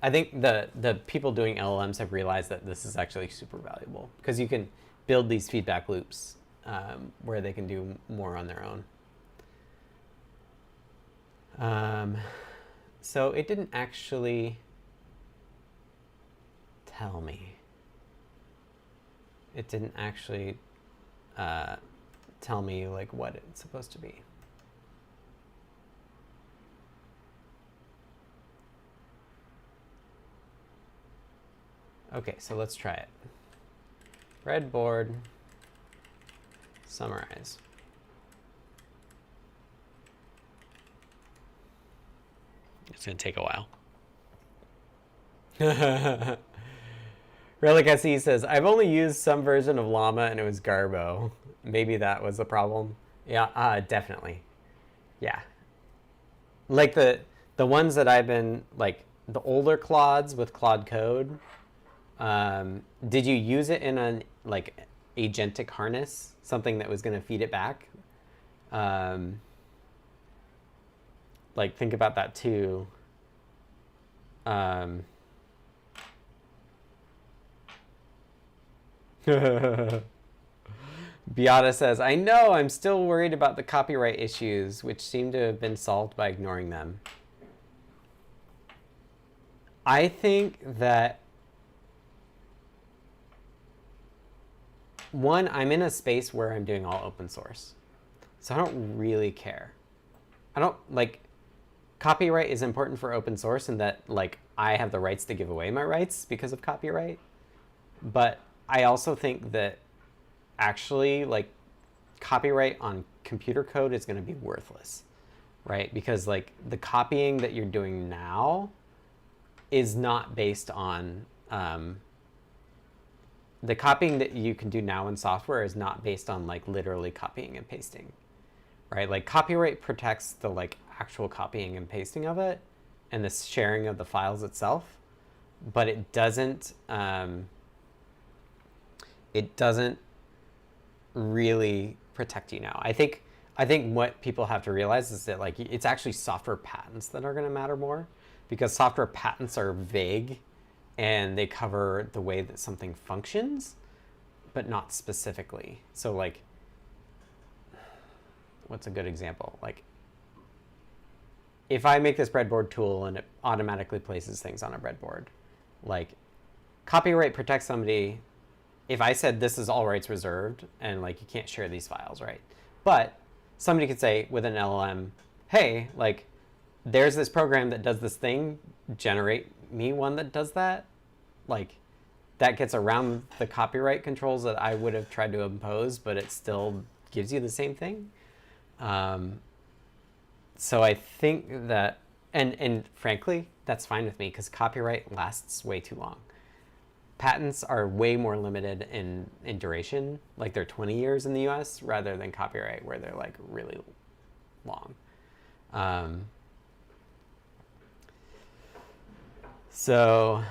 I think the people doing LLMs have realized that this is actually super valuable, because you can build these feedback loops where they can do more on their own. So it didn't actually tell me. It didn't actually tell me like what it's supposed to be. Okay, so let's try it. Breadboard, summarize. It's going to take a while. Relic SE says, I've only used some version of Llama and it was Garbo. Maybe that was the problem. Yeah, definitely. Yeah. Like the ones that I've been, like the older Claudes with Claude Code, did you use it in a like agentic harness, something that was going to feed it back? Like think about that too. Beata says, I know, I'm still worried about the copyright issues, which seem to have been solved by ignoring them. I think that one, I'm in a space where I'm doing all open source, so I don't really care. I don't like copyright is important for open source, and that like I have the rights to give away my rights because of copyright. But I also think that actually like copyright on computer code is going to be worthless, right? Because like the copying that you're doing now is not based on the copying that you can do now in software is not based on like literally copying and pasting, right? Like copyright protects the like actual copying and pasting of it and the sharing of the files itself, but it doesn't really protect you now. I think what people have to realize is that like it's actually software patents that are going to matter more, because software patents are vague and they cover the way that something functions, but not specifically. So like, what's a good example? Like, if I make this breadboard tool and it automatically places things on a breadboard, like copyright protects somebody if I said this is all rights reserved and like you can't share these files, right? But somebody could say with an LLM, hey, like there's this program that does this thing, generate me one that does that. Like that gets around the copyright controls that I would have tried to impose, but it still gives you the same thing. So I think that, and frankly, that's fine with me because copyright lasts way too long. Patents are way more limited in duration, like they're 20 years in the US rather than copyright where they're like really long. So,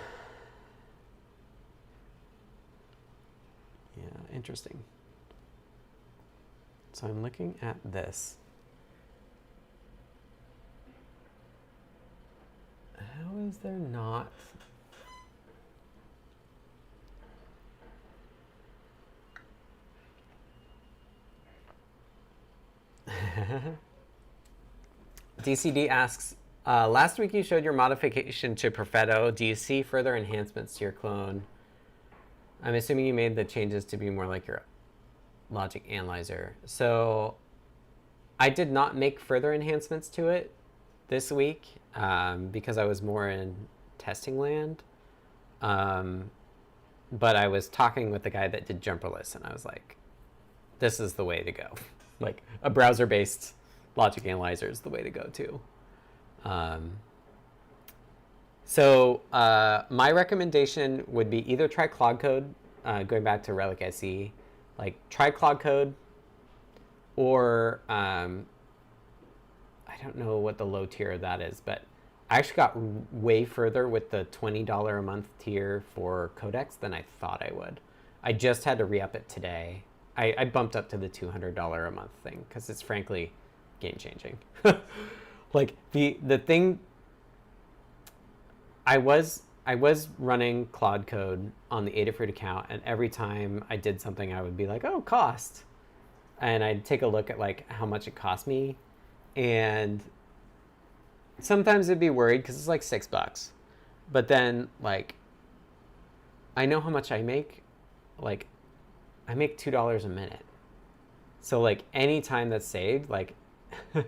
yeah, interesting. So I'm looking at this. How is there not? DCD asks, last week you showed your modification to Perfetto. Do you see further enhancements to your clone? I'm assuming you made the changes to be more like your logic analyzer. So I did not make further enhancements to it this week because I was more in testing land. But I was talking with the guy that did Jumperless, and I was like, this is the way to go. Like a browser-based logic analyzer is the way to go too. So my recommendation would be either try Claude Code, going back to Relic SE, like try Claude Code, or I don't know what the low tier of that is, but I actually got way further with the $20 a month tier for Codex than I thought I would. I just had to re-up it today. I bumped up to the $200 a month thing because it's frankly game-changing. Like the thing, I was running Claude Code on the Adafruit account, and every time I did something, I would be like, oh, cost. And I'd take a look at like how much it cost me. And sometimes I'd be worried because it's like $6. But then like, I know how much I make. Like, I make $2 a minute. So like any time that's saved, like how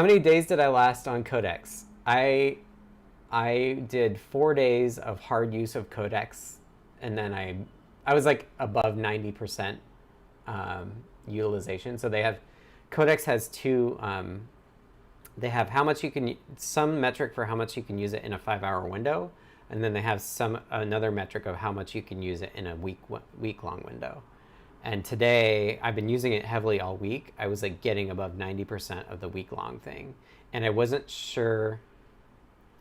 many days did I last on Codex? I did 4 days of hard use of Codex, and then I was like above 90% utilization. So they have, Codex has two, they have how much you can, some metric for how much you can use it in a 5-hour window, and then they have another metric of how much you can use it in a week-long window. And today, I've been using it heavily all week. I was like getting above 90% of the week-long thing. And I wasn't sure,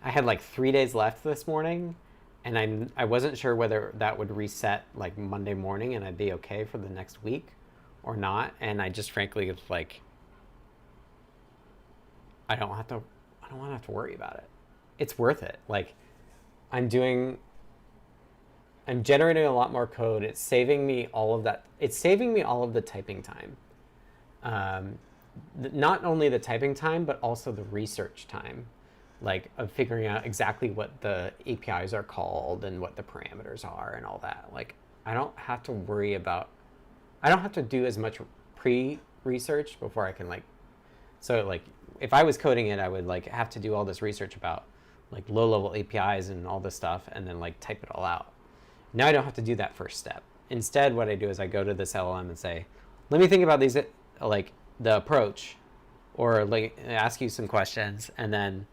I had like 3 days left this morning, and I wasn't sure whether that would reset like Monday morning and I'd be okay for the next week or not. And I just frankly was like, I don't want to have to worry about it. It's worth it. Like, I'm generating a lot more code. It's saving me all of that. It's saving me all of the typing time. Not only the typing time, but also the research time, like of figuring out exactly what the APIs are called and what the parameters are and all that. Like, I don't have to worry about, I don't have to do as much pre-research before I can like, so like if I was coding it, I would like have to do all this research about like low-level APIs and all this stuff, and then like type it all out. Now I don't have to do that first step. Instead, what I do is I go to this LLM and say, let me think about these, like the approach, or like ask you some questions, and then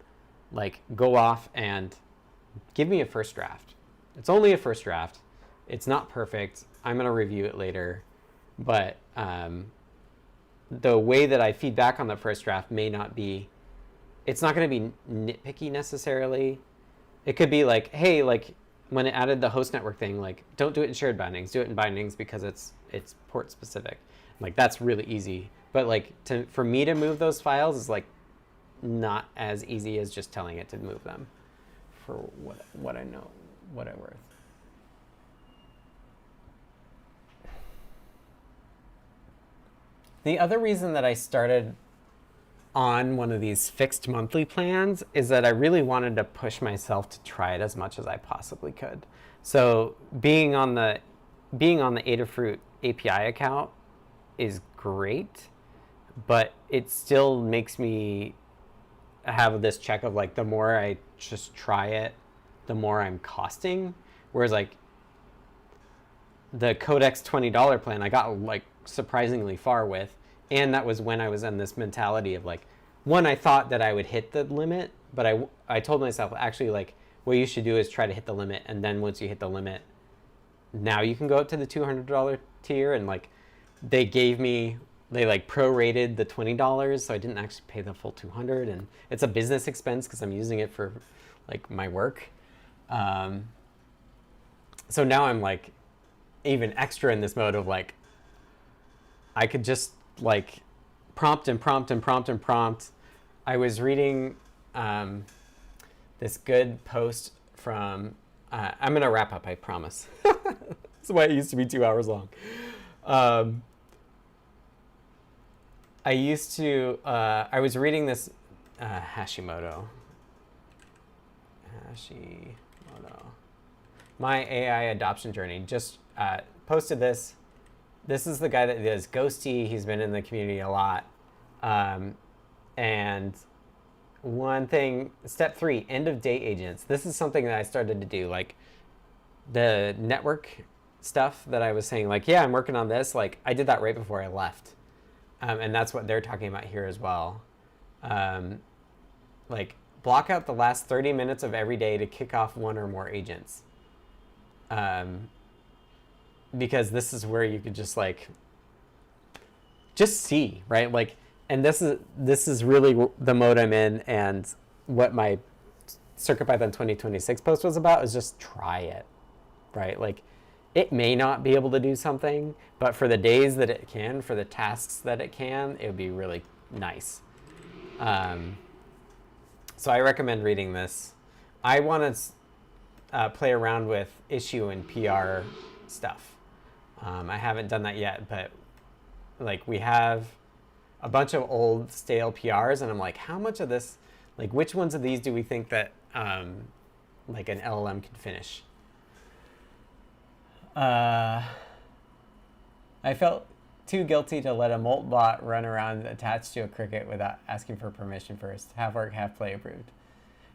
like go off and give me a first draft. It's only a first draft. It's not perfect. I'm going to review it later. But the way that I feed back on the first draft may not be, it's not going to be nitpicky necessarily. It could be like, hey, like when it added the host network thing, like don't do it in shared bindings, do it in bindings because it's port specific. Like that's really easy. But like for me to move those files is like not as easy as just telling it to move them for what I know, what I'm worth. The other reason that I started on one of these fixed monthly plans is that I really wanted to push myself to try it as much as I possibly could. So being on the Adafruit API account is great, but it still makes me have this check of like, the more I just try it, the more I'm costing. Whereas like the Codex $20 plan, I got like surprisingly far with. And that was when I was in this mentality of like, one, I thought that I would hit the limit, but I told myself actually like, what you should do is try to hit the limit. And then once you hit the limit, now you can go up to the $200 tier. And like, they like prorated the $20. So I didn't actually pay the full $200. And it's a business expense because I'm using it for like my work. So now I'm like even extra in this mode of like, I could just like prompt and prompt and prompt and prompt. I was reading this good post from, I'm going to wrap up, I promise. That's why it used to be 2 hours long. I was reading this Hashimoto. My AI adoption journey. Just posted this. This is the guy that does Ghosty. He's been in the community a lot. And one thing, step 3, end of day agents. This is something that I started to do. Like the network stuff that I was saying, like, yeah, I'm working on this. Like I did that right before I left. And that's what they're talking about here as well. Like block out the last 30 minutes of every day to kick off one or more agents. Because this is where you could just like, just see, right? Like, and this is really the mode I'm in, and what my CircuitPython 2026 post was about is just try it, right? Like, it may not be able to do something, but for the days that it can, for the tasks that it can, it would be really nice. So I recommend reading this. I want to play around with issue and PR stuff. I haven't done that yet, but like we have a bunch of old stale PRs, and I'm like, how much of this, like which ones of these do we think that like an LLM can finish? I felt too guilty to let a molt bot run around attached to a Cricut without asking for permission first. Half work, half play approved.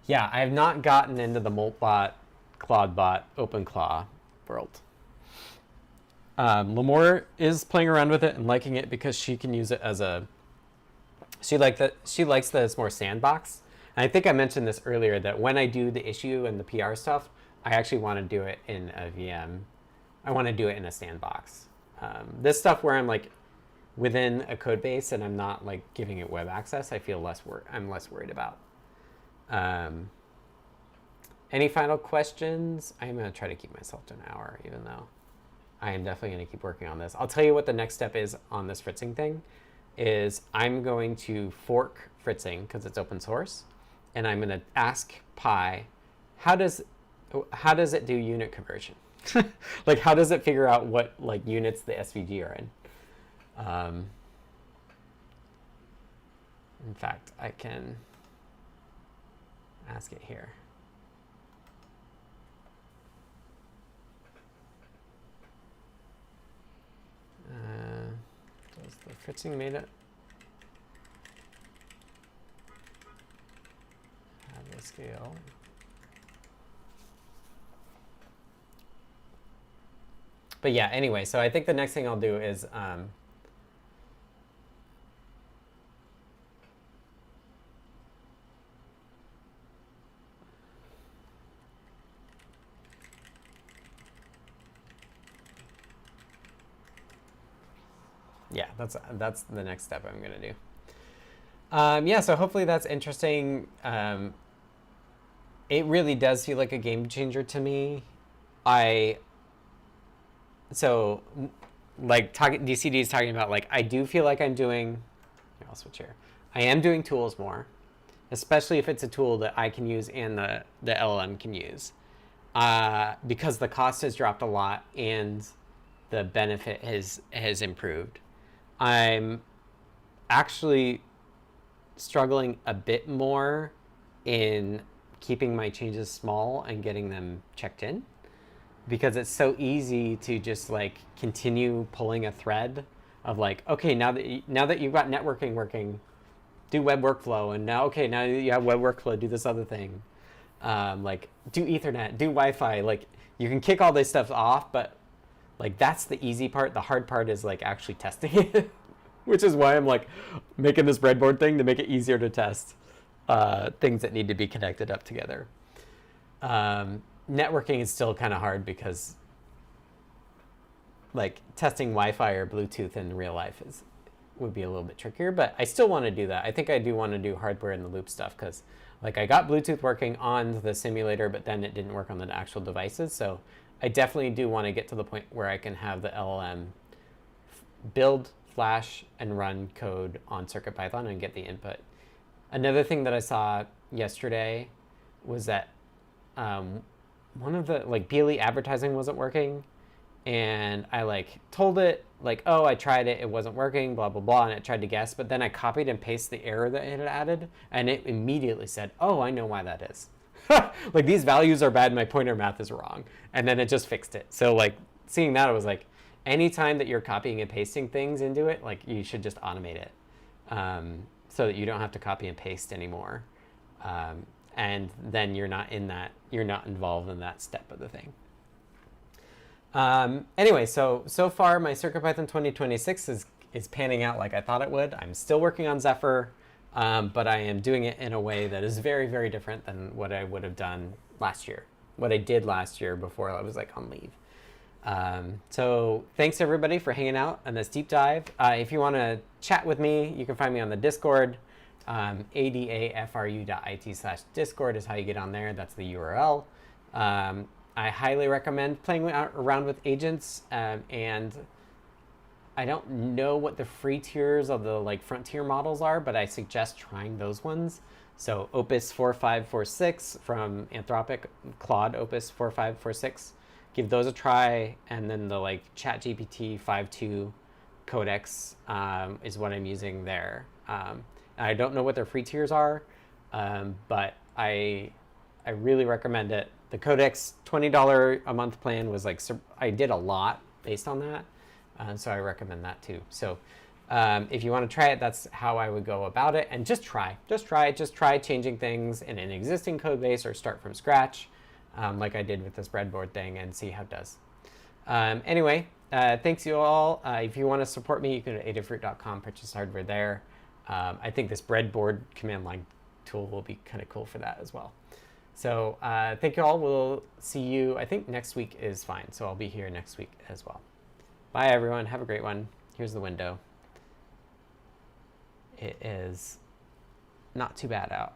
Yeah, I have not gotten into the molt bot, Claude bot, OpenClaw world. Lamore is playing around with it and liking it because she can use it as a, she likes that it's more sandbox. And I think I mentioned this earlier, that when I do the issue and the PR stuff, I actually want to do it in a VM. I want to do it in a sandbox. This stuff where I'm like within a code base and I'm not like giving it web access, I feel I'm less worried about. Any final questions? I'm going to try to keep myself to an hour, even though I am definitely going to keep working on this. I'll tell you what the next step is on this Fritzing thing, is I'm going to fork Fritzing because it's open source, and I'm going to ask Pi, how does it do unit conversion? Like, how does it figure out what like units the SVG are in? In fact, I can ask it here. Does the Fritzing made it? Have a scale. But yeah, anyway, so I think the next thing I'll do is yeah, that's the next step I'm gonna do. Yeah, so hopefully that's interesting. It really does feel like a game changer to me. So like DCD is talking about, like, I do feel like I'm doing, here, I'll switch here. I am doing tools more, especially if it's a tool that I can use and the LLM can use, because the cost has dropped a lot and the benefit has improved. I'm actually struggling a bit more in keeping my changes small and getting them checked in, because it's so easy to just like continue pulling a thread of like, okay, now that you've got networking working, do web workflow, and now that you have web workflow, do this other thing, like do Ethernet, do Wi-Fi. Like you can kick all this stuff off, but like that's the easy part. The hard part is like actually testing it, which is why I'm like making this breadboard thing to make it easier to test things that need to be connected up together. Networking is still kind of hard because like testing Wi-Fi or Bluetooth in real life would be a little bit trickier, but I still want to do that. I think I do want to do hardware in the loop stuff, because like I got Bluetooth working on the simulator, but then it didn't work on the actual devices. So I definitely do want to get to the point where I can have the LLM build, flash, and run code on CircuitPython and get the input. Another thing that I saw yesterday was that one of the, like, BLE advertising wasn't working, and I like told it like, oh, I tried it, it wasn't working, blah blah blah, and it tried to guess, but then I copied and pasted the error that it had added, and it immediately said, oh, I know why that is. Like, these values are bad, my pointer math is wrong, and then it just fixed it. So like seeing that, I was like, anytime that you're copying and pasting things into it, like you should just automate it, so that you don't have to copy and paste anymore, and then you're not involved in that step of the thing. Anyway, so far my CircuitPython 2026 is panning out like I thought it would. I'm still working on Zephyr, but I am doing it in a way that is very, very different than what I would have done last year, what I did last year before I was like on leave. So thanks everybody for hanging out on this deep dive. If you want to chat with me, you can find me on the Discord. adafru.it/discord is how you get on there. That's the URL. I highly recommend playing around with agents, and I don't know what the free tiers of the like frontier models are, but I suggest trying those ones. So Opus 4546 from Anthropic, Claude Opus 4546, give those a try, and then the like ChatGPT 5.2 Codex is what I'm using there. I don't know what their free tiers are, but I really recommend it. The Codex $20 a month plan was like, I did a lot based on that, so I recommend that too. So if you want to try it, that's how I would go about it. And just try changing things in an existing code base or start from scratch, like I did with this breadboard thing, and see how it does. Anyway, thanks you all. If you want to support me, you can go to adafruit.com, purchase hardware there. I think this breadboard command line tool will be kind of cool for that as well. So thank you all. We'll see you, I think next week is fine. So I'll be here next week as well. Bye everyone. Have a great one. Here's the window. It is not too bad out.